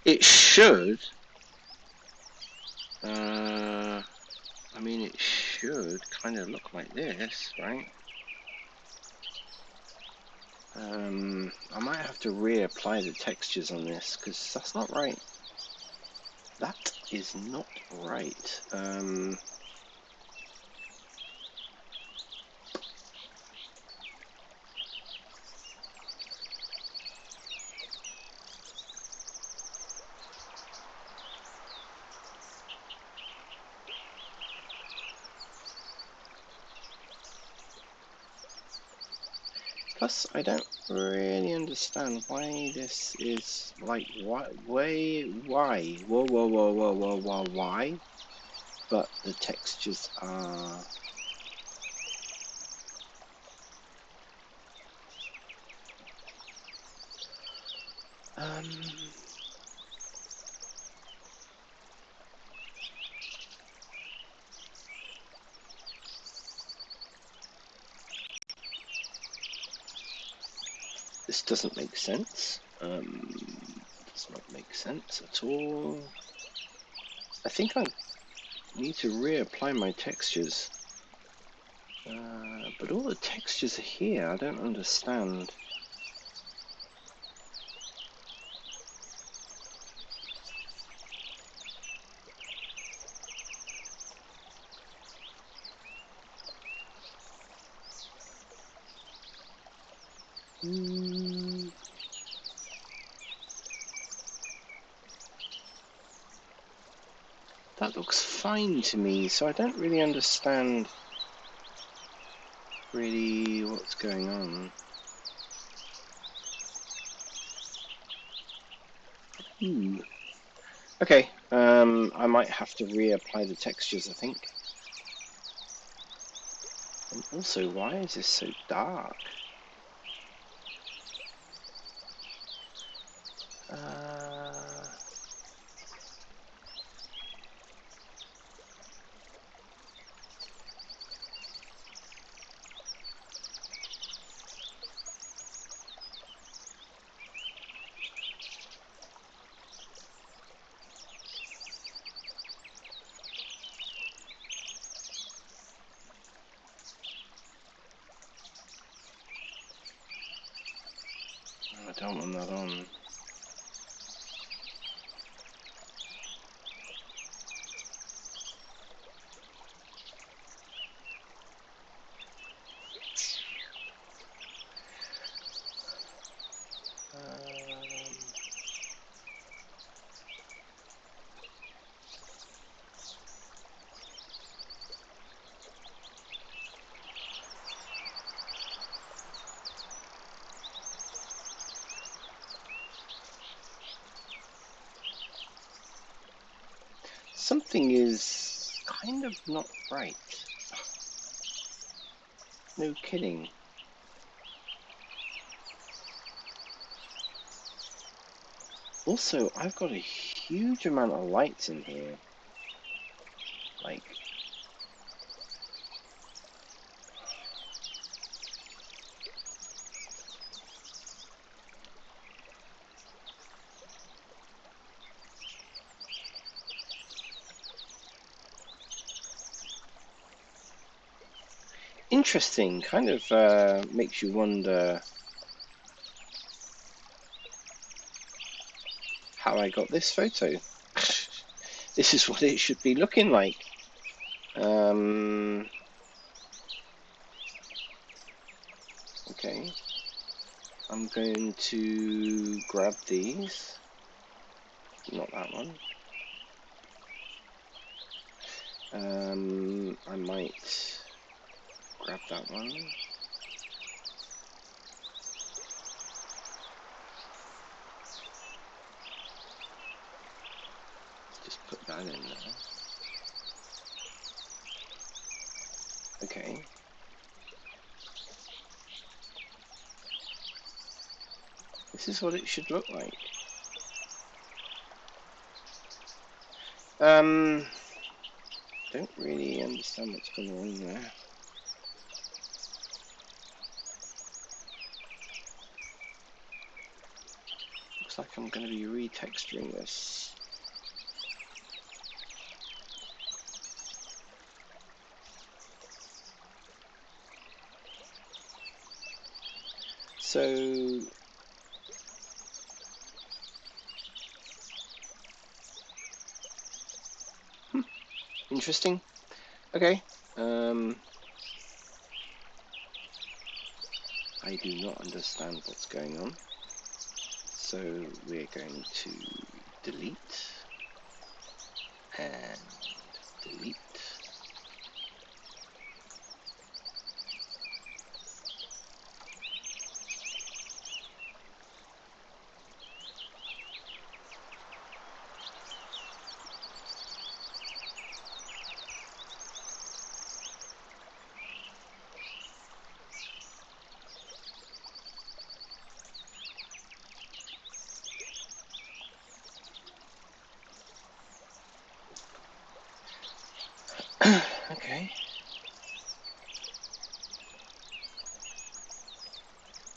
It should. I mean, it should kind of look like this, right? I might have to reapply the textures on this because that's not right. That is not right. Plus, I don't really understand why this is like why? Whoa, whoa, whoa, whoa, whoa, whoa, why? But the textures are. This doesn't make sense. Does not make sense at all. I think I need to reapply my textures. But all the textures are here. I don't understand. That looks fine to me, so I don't really understand what's going on. Okay, I might have to reapply the textures, I think. And also, why is this so dark? I don't want that on. Something is kind of not right. No kidding. Also, I've got a huge amount of lights in here. Like, Interesting, kind of makes you wonder how I got this photo. This is what it should be looking like. Okay, I'm going to grab these, not that one. I might grab that one. Just put that in there. Okay. This is what it should look like. Don't really understand what's going on there. Looks like I'm going to be retexturing this. So interesting. Okay. I do not understand what's going on. So we're going to delete and delete. Okay.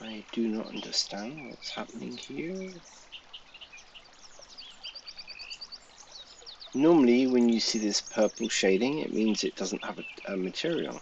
I do not understand what's happening here. Normally, when you see this purple shading, it means it doesn't have a material.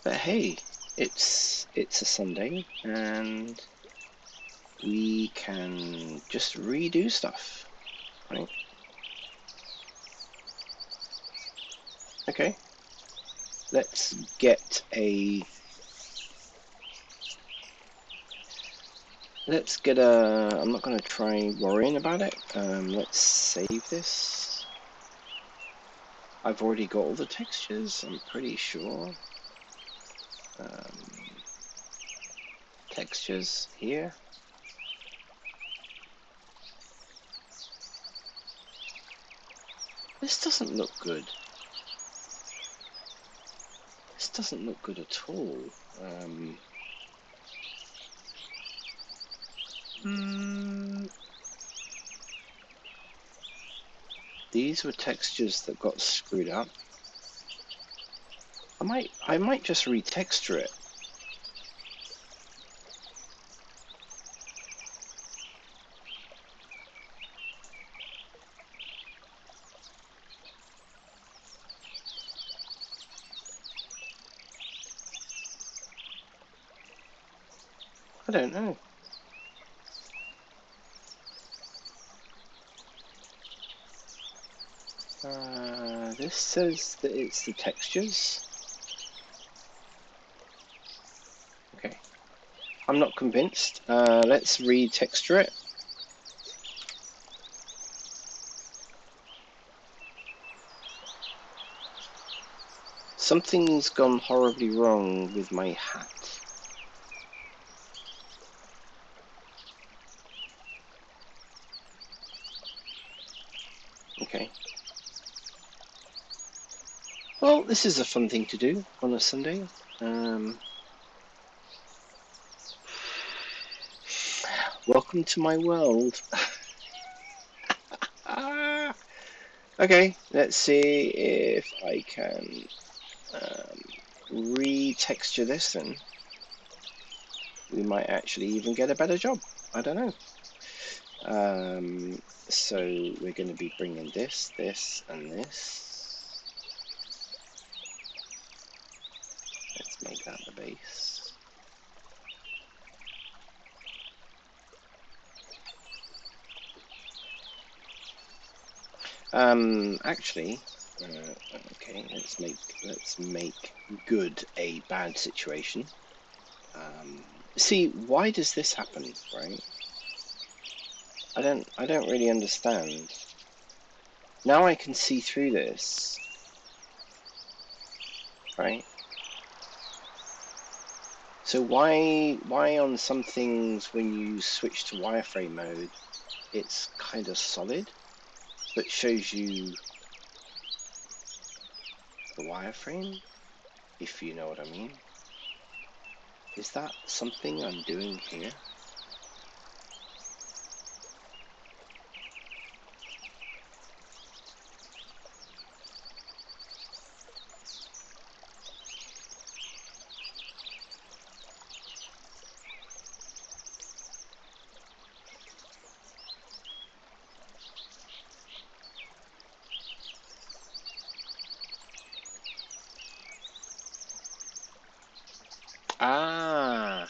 But hey, it's a Sunday, and we can just redo stuff, right? Okay, let's get a I'm not going to try worrying about it. Let's save this. I've already got all the textures, I'm pretty sure. Textures here. This doesn't look good. This doesn't look good at all. These were textures that got screwed up. I might just retexture it. I don't know. This says that it's the textures. Okay. I'm not convinced. Let's retexture it. Something's gone horribly wrong with my hat. Okay. Well, this is a fun thing to do on a Sunday. Welcome to my world. Okay, let's see if I can retexture this, and we might actually even get a better job. I don't know. So we're going to be bringing this, this, and this. Let's make that the base. Actually, okay, let's make good a bad situation. See, why does this happen, right? I don't really understand. Now I can see through this, right? So why on some things when you switch to wireframe mode, it's kind of solid, but shows you the wireframe, if you know what I mean. Is that something I'm doing here? Ah,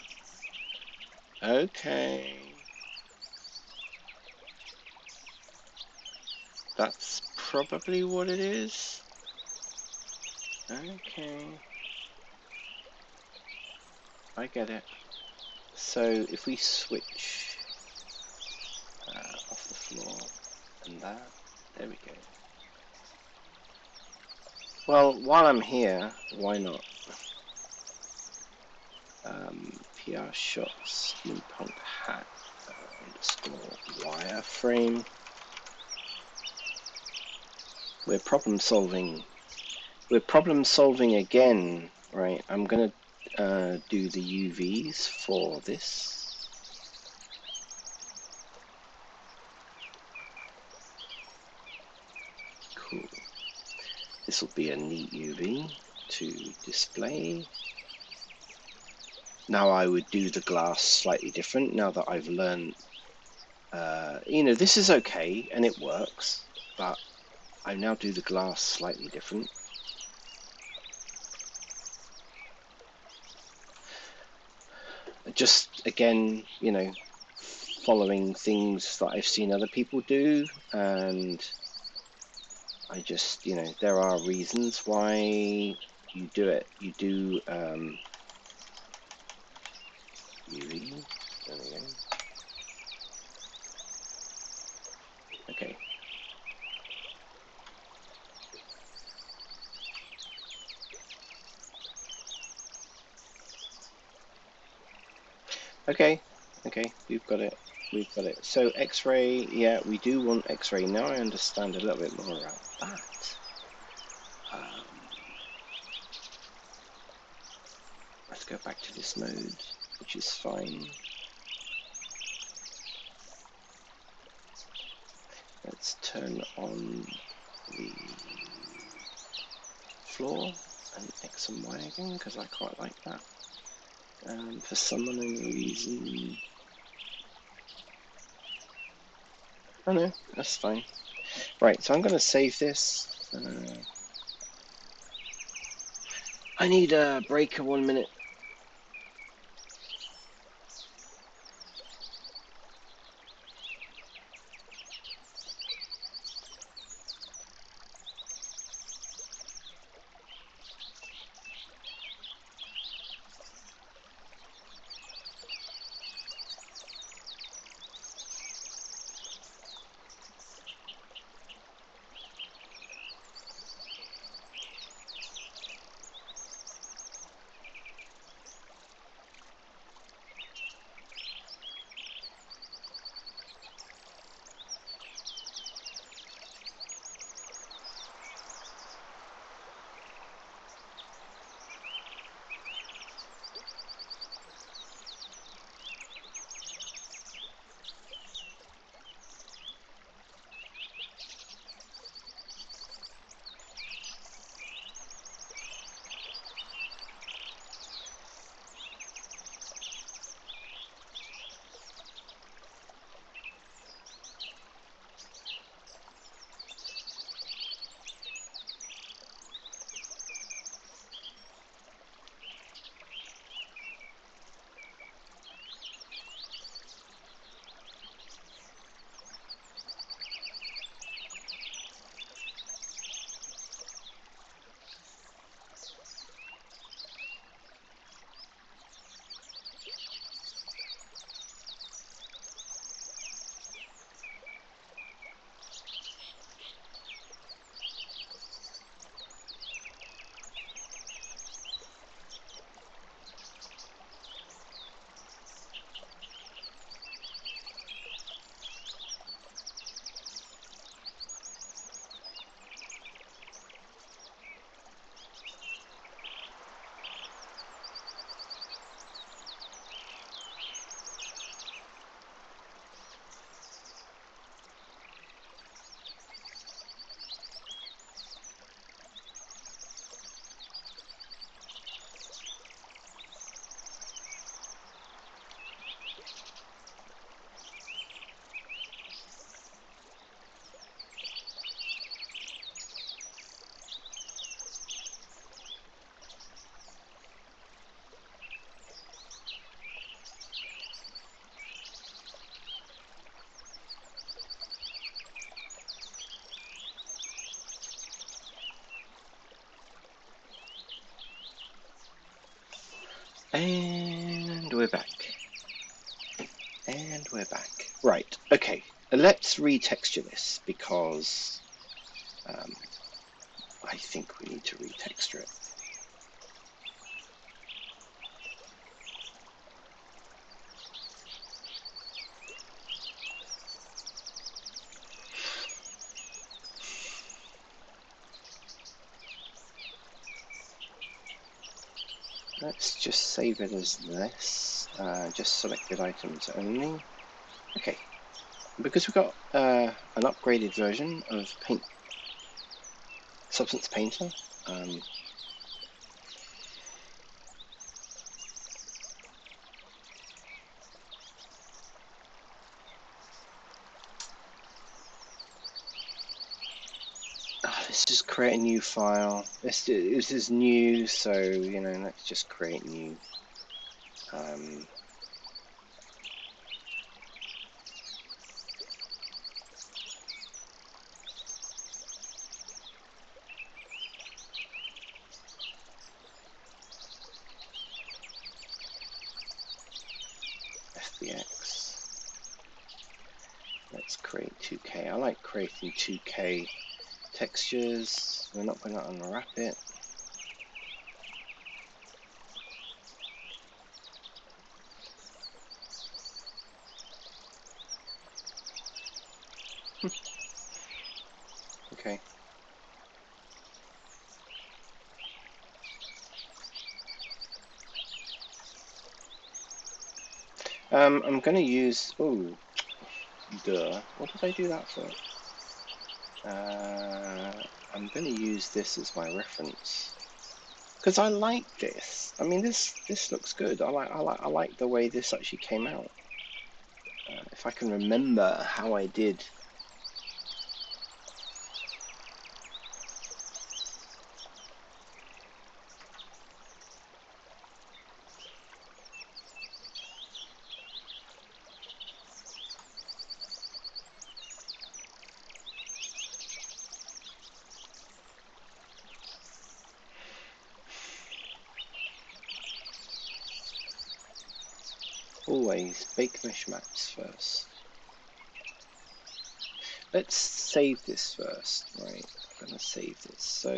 okay. That's probably what it is. Okay. I get it. So if we switch off the floor and that, there we go. Well, while I'm here, why not? PR shots, steampunk hat, underscore wireframe. We're problem solving. We're problem solving again, right? I'm gonna do the UVs for this. Cool. This will be a neat UV to display. Now I would do the glass slightly different now that I've learned, you know, this is okay and it works, but I now do the glass slightly different. Just again, you know, following things that I've seen other people do, and I just, you know, there are reasons why you do it. You do UV. There we go. Okay. Okay. Okay. We've got it. We've got it. So X-ray. Yeah, we do want X-ray. Now I understand a little bit more about that. Let's go back to this mode, which is fine. Let's turn on the floor and X and Y again, because I quite like that. For some unknown reason. Oh no, that's fine. Right, so I'm going to save this. I need a break of 1 minute. And we're back. And we're back. Right, okay. Let's retexture this because I think we need to retexture it. Let's just save it as this. Just selected items only. Okay. Because we've got an upgraded version of Substance Painter. Let's just create a new file. This is new, so you know, let's just create new. FBX. Let's create 2K. I like creating 2K textures. We're not going to unwrap it. Okay. I'm going to use... Oh, duh. What did I do that for? I'm going to use this as my reference. Because I like this. I mean, this looks good. I like the way this actually came out. If I can remember how I did. Always bake mesh maps first. Let's save this first, right? I'm gonna save this. So,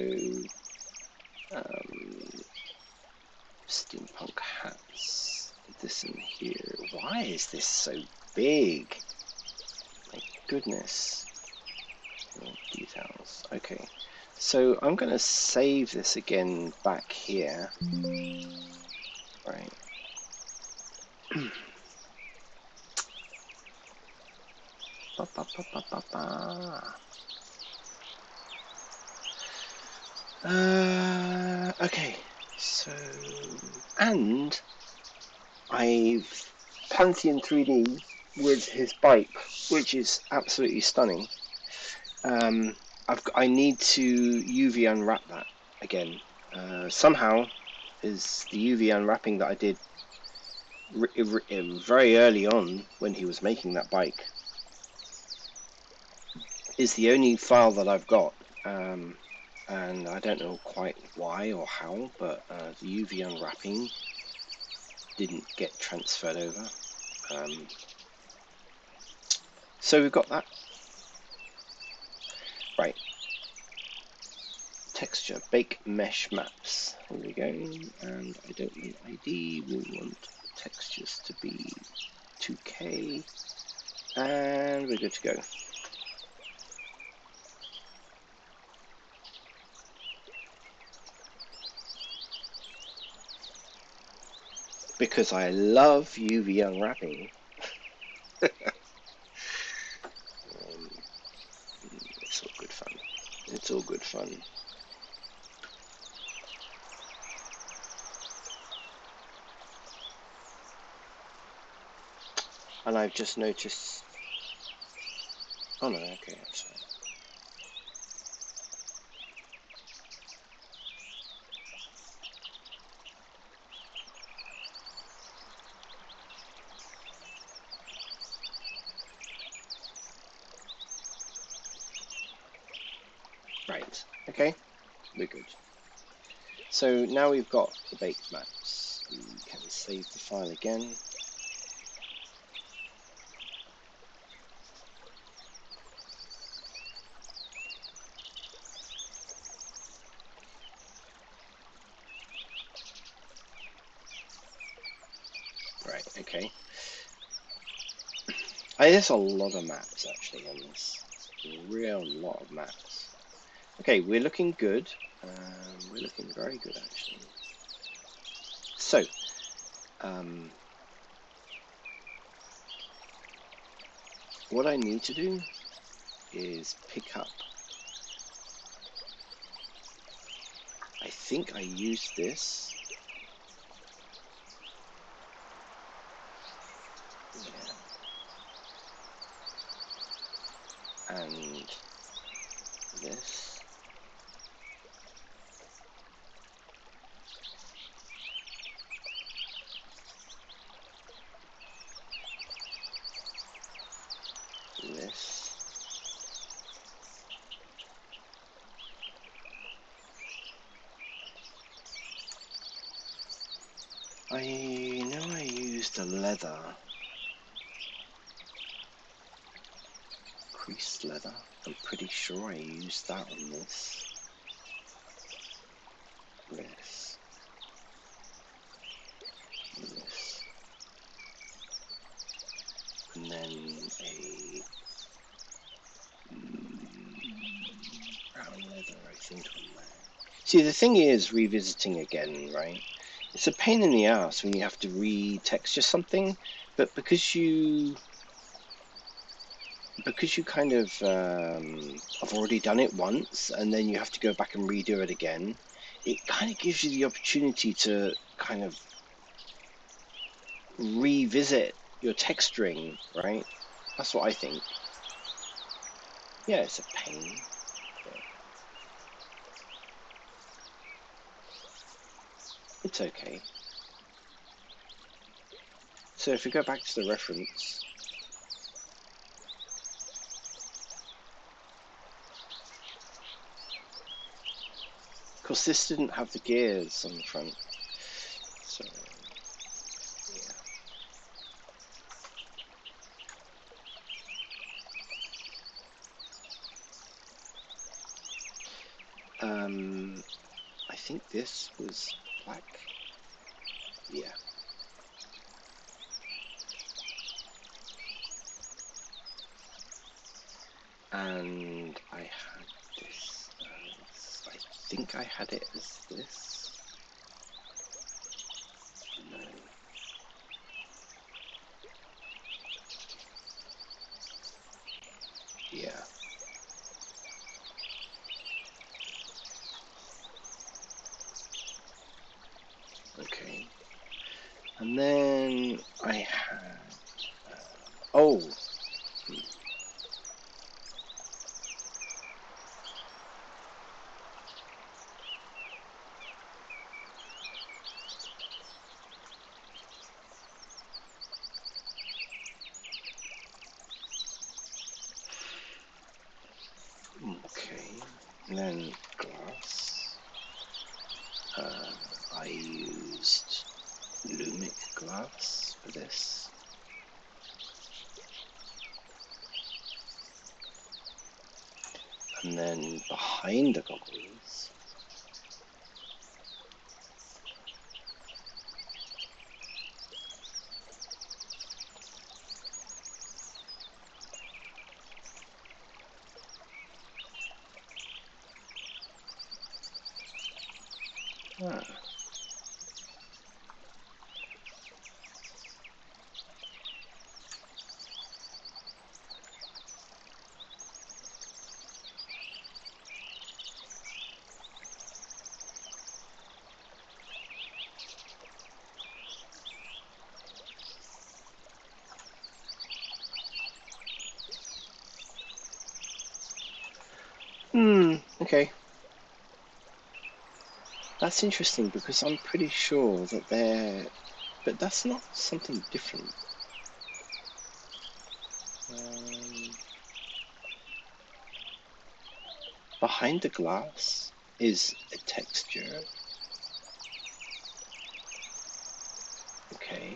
steampunk hats. This in here. Why is this so big? My goodness. More details. Okay. So I'm gonna save this again back here. Right. Ba, ba, ba, ba, ba, ba. Okay, so, and I've Pantheon 3D with his bike, which is absolutely stunning. I need to UV unwrap that again. Somehow, is the UV unwrapping that I did very early on when he was making that bike is the only file that I've got. And I don't know quite why or how, but the UV unwrapping didn't get transferred over. So we've got that. Right. Texture, bake mesh maps. Here we go. And I don't want ID, we want textures to be 2K. And we're good to go. Because I love UV unwrapping. It's all good fun. It's all good fun. And I've just noticed... Oh no, okay, I'm sorry. Right, okay, we're good. So now we've got the baked maps. We can save the file again. Right, okay. There's a lot of maps actually on this. A real lot of maps. Okay, we're looking good. We're looking very good actually. So, what I need to do is pick up. I think I used this. Yeah. And this. This. I know I used a leather. Creased leather. I'm pretty sure I used that on this. This. This. And then a brown leather, I think, on there. See, the thing is, revisiting again, right? It's a pain in the ass when you have to re-texture something, but because you kind of have already done it once, and then you have to go back and redo it again, it kind of gives you the opportunity to kind of revisit your texturing, right? That's what I think. Yeah, it's a pain. But it's okay. So if we go back to the reference, of course this didn't have the gears on the front, so yeah. I think this was black. Yeah. And I had this as, I think I had it as this. No. Yeah. Okay. And then I had, oh. Okay. And then glass. I used Lumic glass for this. And then behind the goggles, ah. Okay. That's interesting because I'm pretty sure that they're, but that's not something different. Behind the glass is a texture. Okay.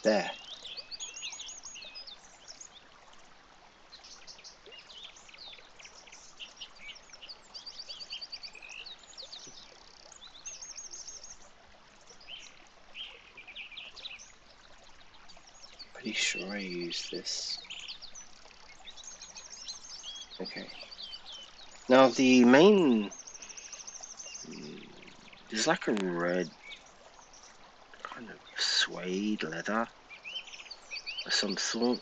There. Pretty sure I used this. Okay. Now the main, there's like a red kind of suede leather of some sort.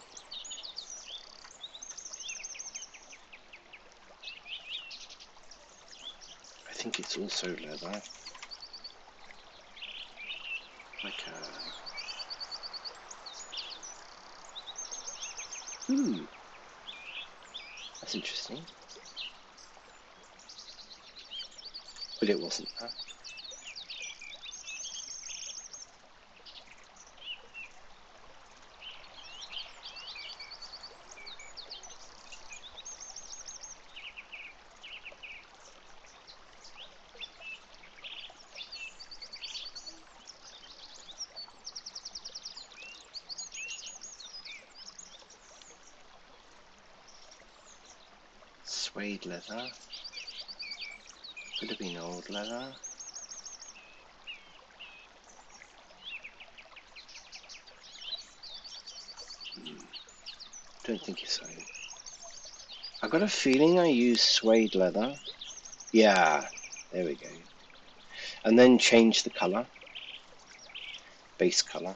I think it's also leather. Like a... Ooh. That's interesting. But it wasn't that. Suede leather. Could have been old leather. Don't think so. I got a feeling I used suede leather. Yeah, there we go. And then change the colour. Base colour.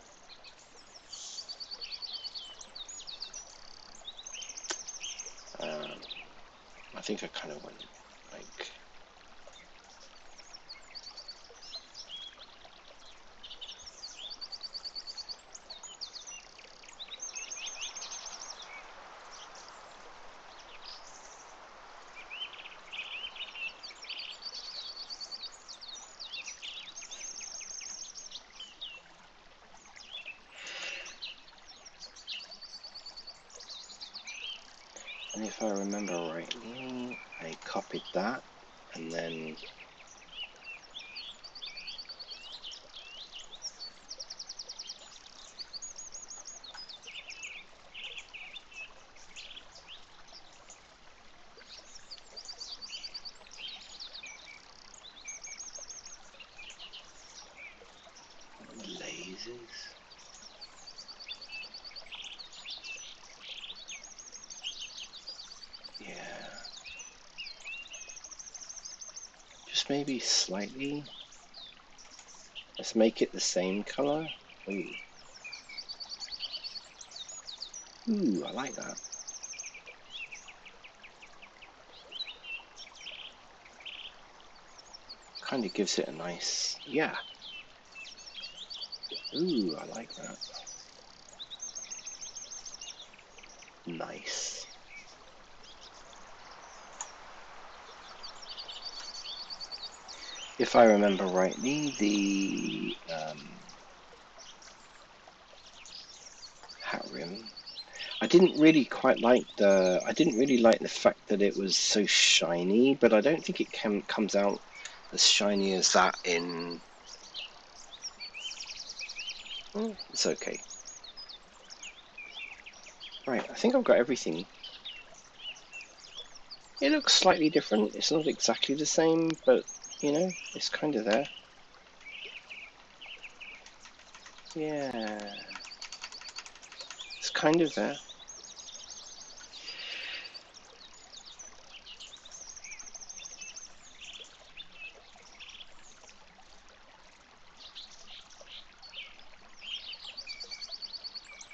I think I kind of went like... And if I remember rightly, I copied that and then lasers. Yeah. Just maybe slightly. Let's make it the same colour. Ooh. Ooh, I like that. Kind of gives it a nice, yeah. Ooh, I like that. Nice. If I remember rightly, the hat rim, I didn't really like the fact that it was so shiny, but I don't think it comes out as shiny as that in... Oh, it's okay. Right, I think I've got everything. It looks slightly different. It's not exactly the same, but, you know, it's kind of there. Yeah. It's kind of there.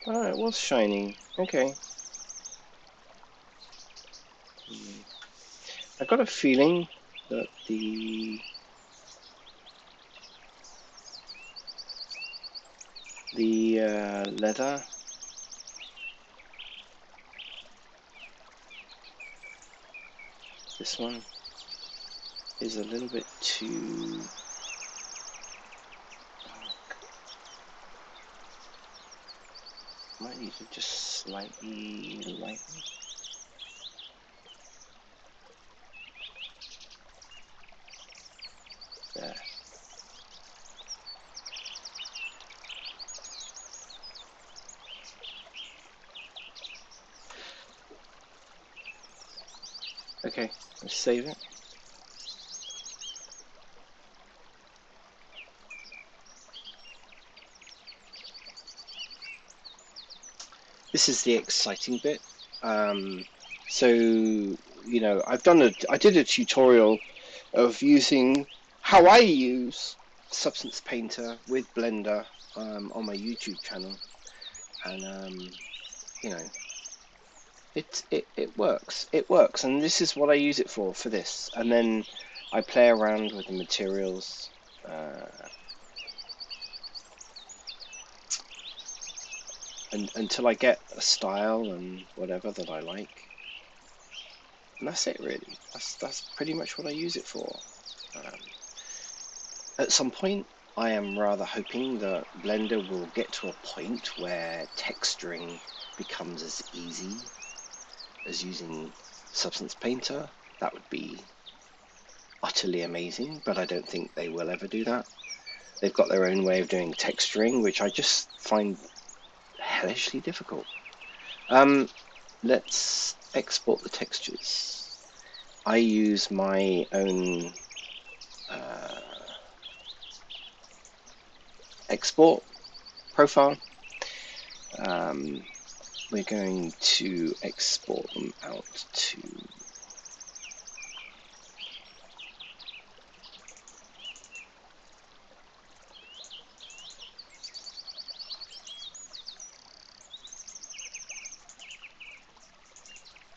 Oh, it was shiny. Okay. I got a feeling that the leather, this one, is a little bit too dark. might need to just slightly lighten. There. Okay, let's save it. This is the exciting bit. So, you know, I did a tutorial of using how I use Substance Painter with Blender on my YouTube channel, and you know, it works. It works, and this is what I use it for this. And then I play around with the materials. Until I get a style and whatever that I like. And that's it, really. That's pretty much what I use it for. At some point, I am rather hoping that Blender will get to a point where texturing becomes as easy as using Substance Painter. That would be utterly amazing, but I don't think they will ever do that. They've got their own way of doing texturing, which I just find hellishly difficult. Let's export the textures. I use my own export profile. We're going to export them out to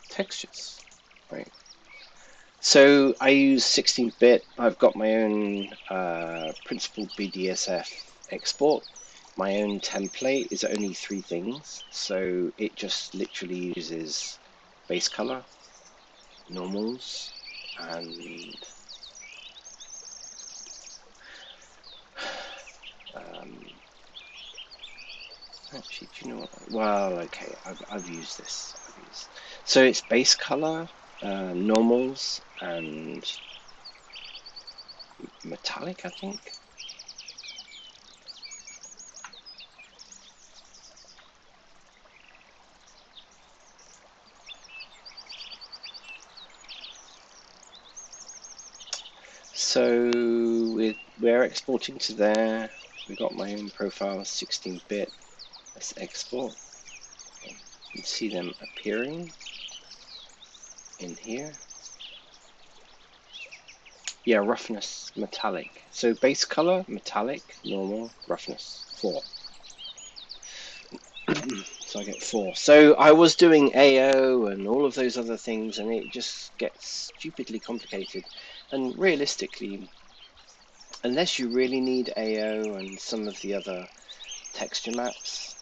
textures, right? So I use 16-bit. I've got my own principal BDSF export. My own template is only 3 things, so it just literally uses base color, normals, and actually, do you know what? Well, okay, I've used this. So it's base color, normals, and metallic, I think. So we're exporting to there. We got my own profile, 16-bit. Let's export. You can see them appearing in here. Yeah, roughness, metallic. So base color, metallic, normal, roughness, 4. So I get 4. So I was doing AO and all of those other things, and it just gets stupidly complicated. And realistically, unless you really need AO and some of the other texture maps,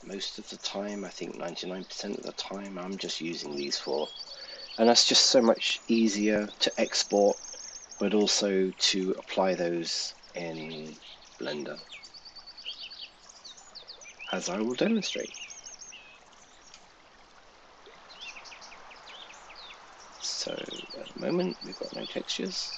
most of the time, I think 99% of the time, I'm just using these 4. And that's just so much easier to export, but also to apply those in Blender, as I will demonstrate. So at the moment, we've got no textures.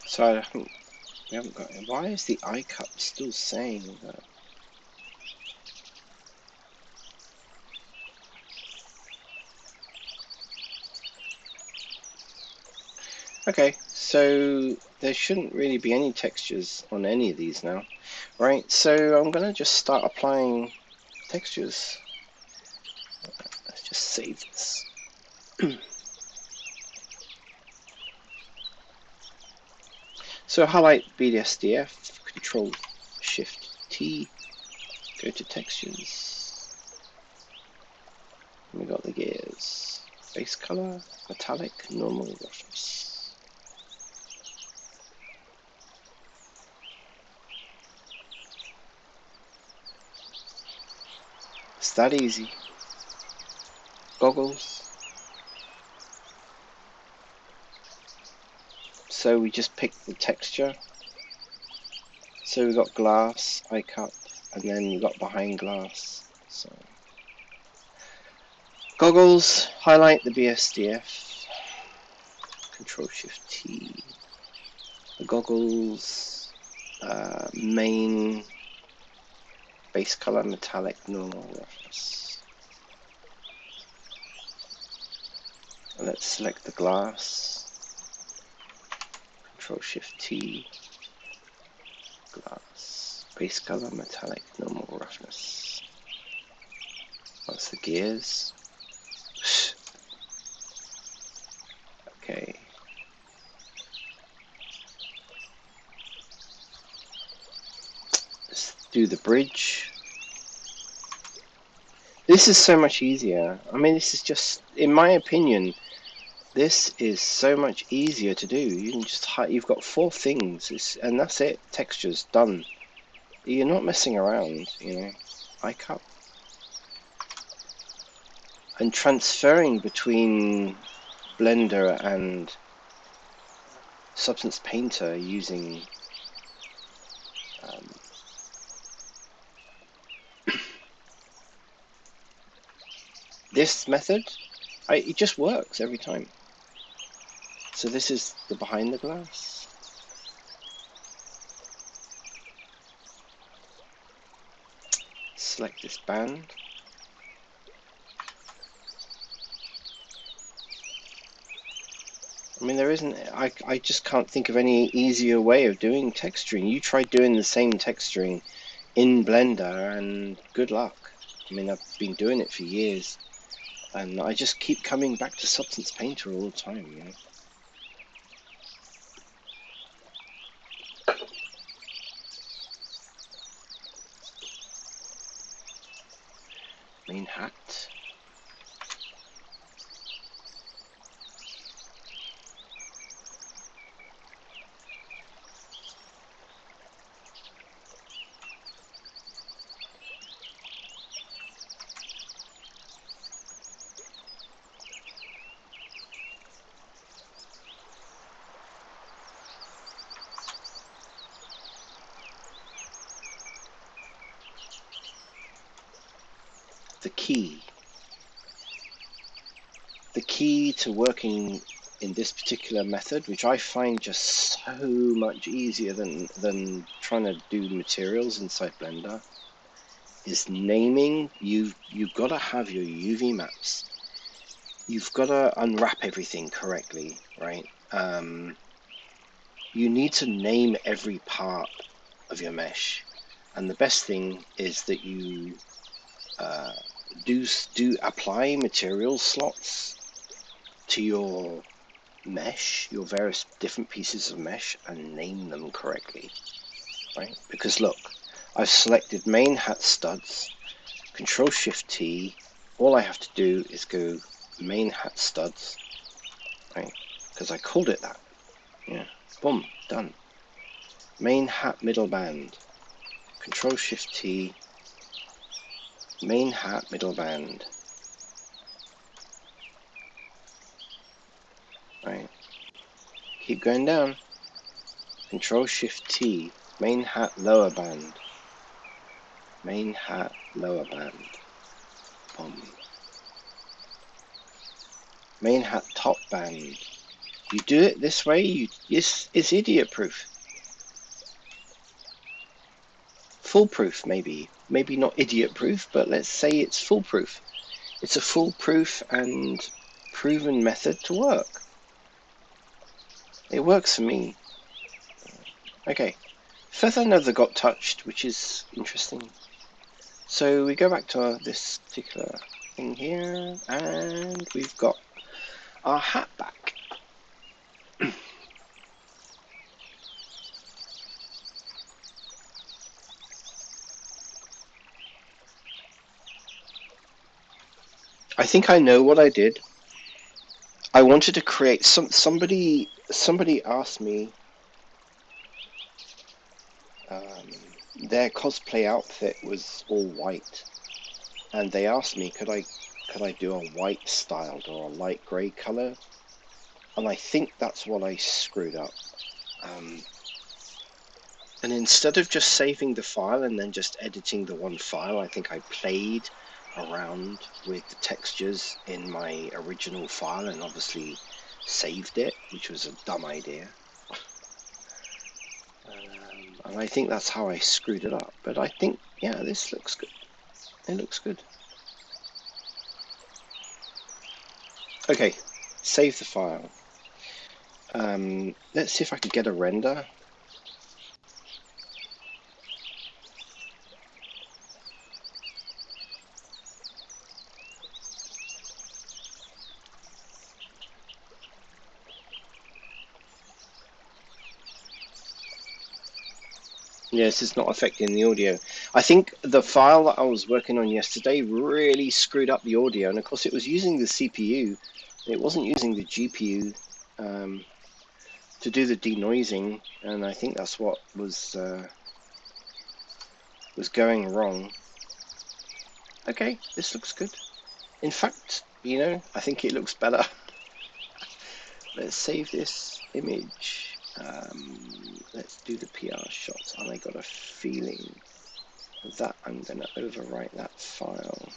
So we haven't got it. Why is the eye cup still saying that? Okay, so there shouldn't really be any textures on any of these now. Right, so I'm going to just start applying textures. Let's just save this. So highlight BDSDF, Control Shift T, go to textures. We got the gears. Base color, metallic, normal, roughness. It's that easy. Goggles. So we just pick the texture. So we got glass, eye cup, and then we got behind glass. So goggles, highlight the BSDF, Control Shift T. The goggles, main, base color, metallic, normal roughness. And let's select the glass, Control Shift T, glass, base color, metallic, normal roughness. That's the gears. Okay. Let's do the bridge. This is so much easier. I mean, this is just, in my opinion, this is so much easier to do. You can just you've got 4 things, and that's it. Textures done. You're not messing around, you know. Eye cup. And transferring between Blender and Substance Painter using this method, it just works every time. So this is the behind the glass. Select this band. I mean, there isn't, I just can't think of any easier way of doing texturing. You try doing the same texturing in Blender and good luck. I mean, I've been doing it for years and I just keep coming back to Substance Painter all the time, you know. Main hat. The key. The key to working in this particular method, which I find just so much easier than trying to do materials inside Blender, is naming. You've got to have your UV maps. You've got to unwrap everything correctly, right? You need to name every part of your mesh, and the best thing is that you do apply material slots to your mesh, your various different pieces of mesh, and name them correctly, right? Because look, I've selected main hat studs, Control Shift T. All I have to do is go main hat studs, right? Because I called it that. Yeah, boom, done. Main hat middle band, Control Shift T, main hat middle band, right? Keep going down. Control Shift T, main hat lower band, main hat lower band, boom. Main hat top band. You do it this way, it's idiot proof. Foolproof, maybe not idiot proof, but let's say it's foolproof. It's a foolproof and proven method to work. It works for me. Okay, feather never got touched, which is interesting. So we go back to this particular thing here, and we've got our hat back. I think I know what I did. I wanted to create somebody asked me their cosplay outfit was all white, and they asked me could I do a white styled or a light grey colour, and I think that's what I screwed up. And instead of just saving the file and then just editing the one file, I think I played around with the textures in my original file and obviously saved it, which was a dumb idea. And I think that's how I screwed it up. But I think, yeah, this looks good. It looks good. Okay, save the file. Let's see if I can get a render. Yes, it's not affecting the audio. I think the file that I was working on yesterday really screwed up the audio, and of course it was using the CPU. It wasn't using the GPU to do the denoising, and I think that's what was going wrong. Okay, this looks good. In fact, you know, I think it looks better. Let's save this image. Let's do the PR shots, and I got a feeling that I'm going to overwrite that file.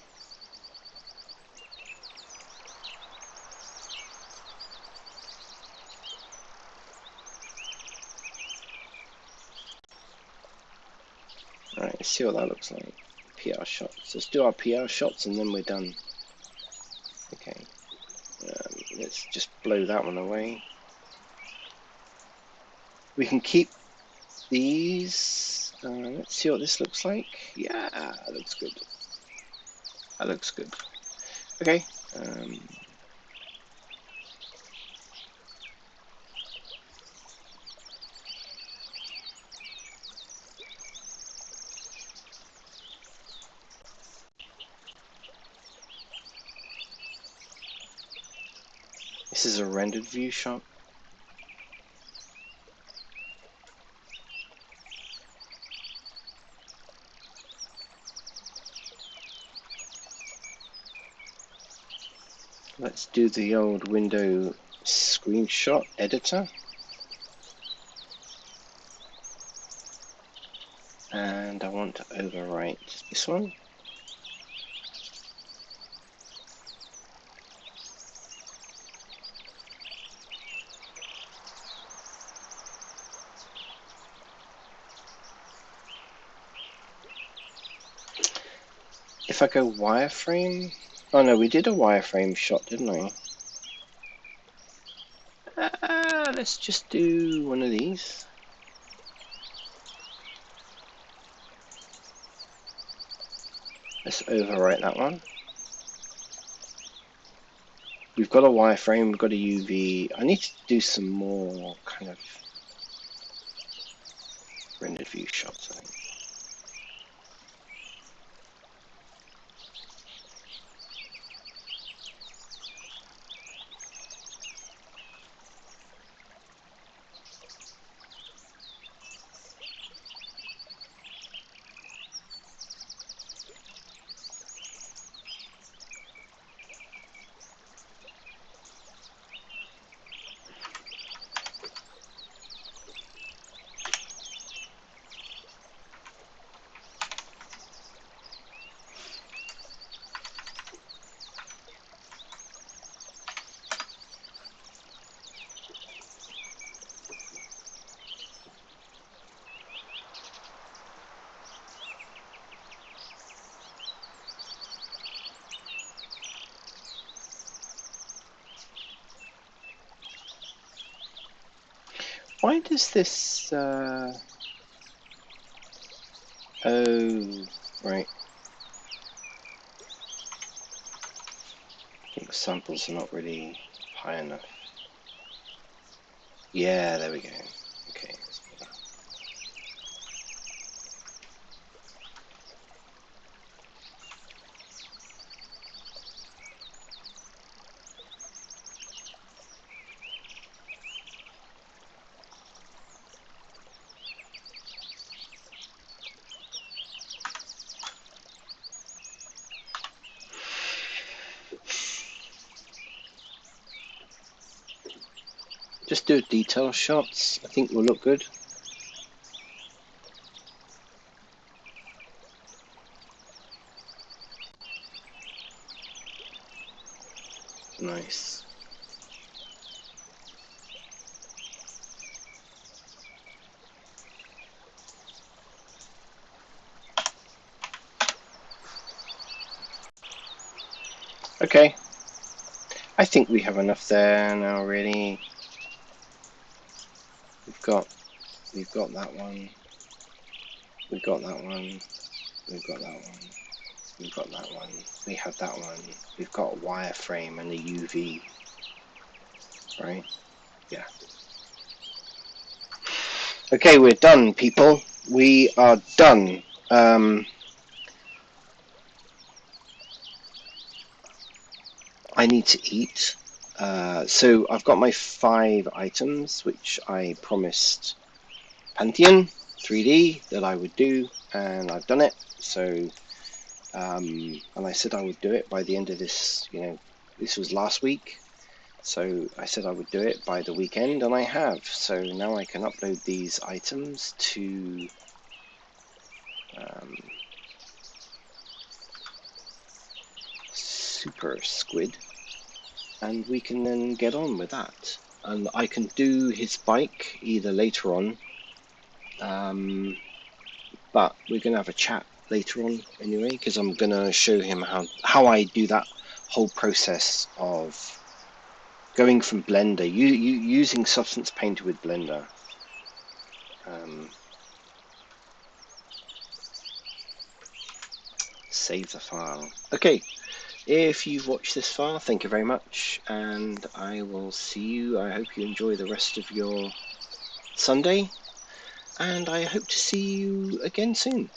Alright, let's see what that looks like. PR shots. Let's do our PR shots and then we're done. Okay. Let's just blow that one away. We can keep these. Let's see what this looks like. Yeah, that looks good. That looks good. Okay. This is a rendered view shot. Let's do the old window screenshot editor. And I want to overwrite this one. If I go wireframe, oh no, we did a wireframe shot, didn't I? Let's just do one of these. Let's overwrite that one. We've got a wireframe, we've got a UV. I need to do some more kind of rendered view shots, I think. Why does this, oh, right. I think samples are not really high enough. Yeah, there we go. Okay. Just do detail shots. I think will look good. Nice. Okay. I think we have enough there now, really. We've got that one. We've got that one. We've got that one. We've got that one. We have that one. We've got a wireframe and a UV. Right? Yeah. Okay, we're done, people. We are done. I need to eat. So I've got my 5 items, which I promised Pantheon 3D that I would do, and I've done it. So, and I said I would do it by the end of this, this was last week. So I said I would do it by the weekend, and I have. So now I can upload these items to Super Squid, and we can then get on with that. And I can do his bike either later on, but we're going to have a chat later on anyway, because I'm going to show him how I do that whole process of going from Blender, using Substance Painter with Blender. Save the file. Okay, if you've watched this far, thank you very much, and I will see you. I hope you enjoy the rest of your Sunday, and I hope to see you again soon.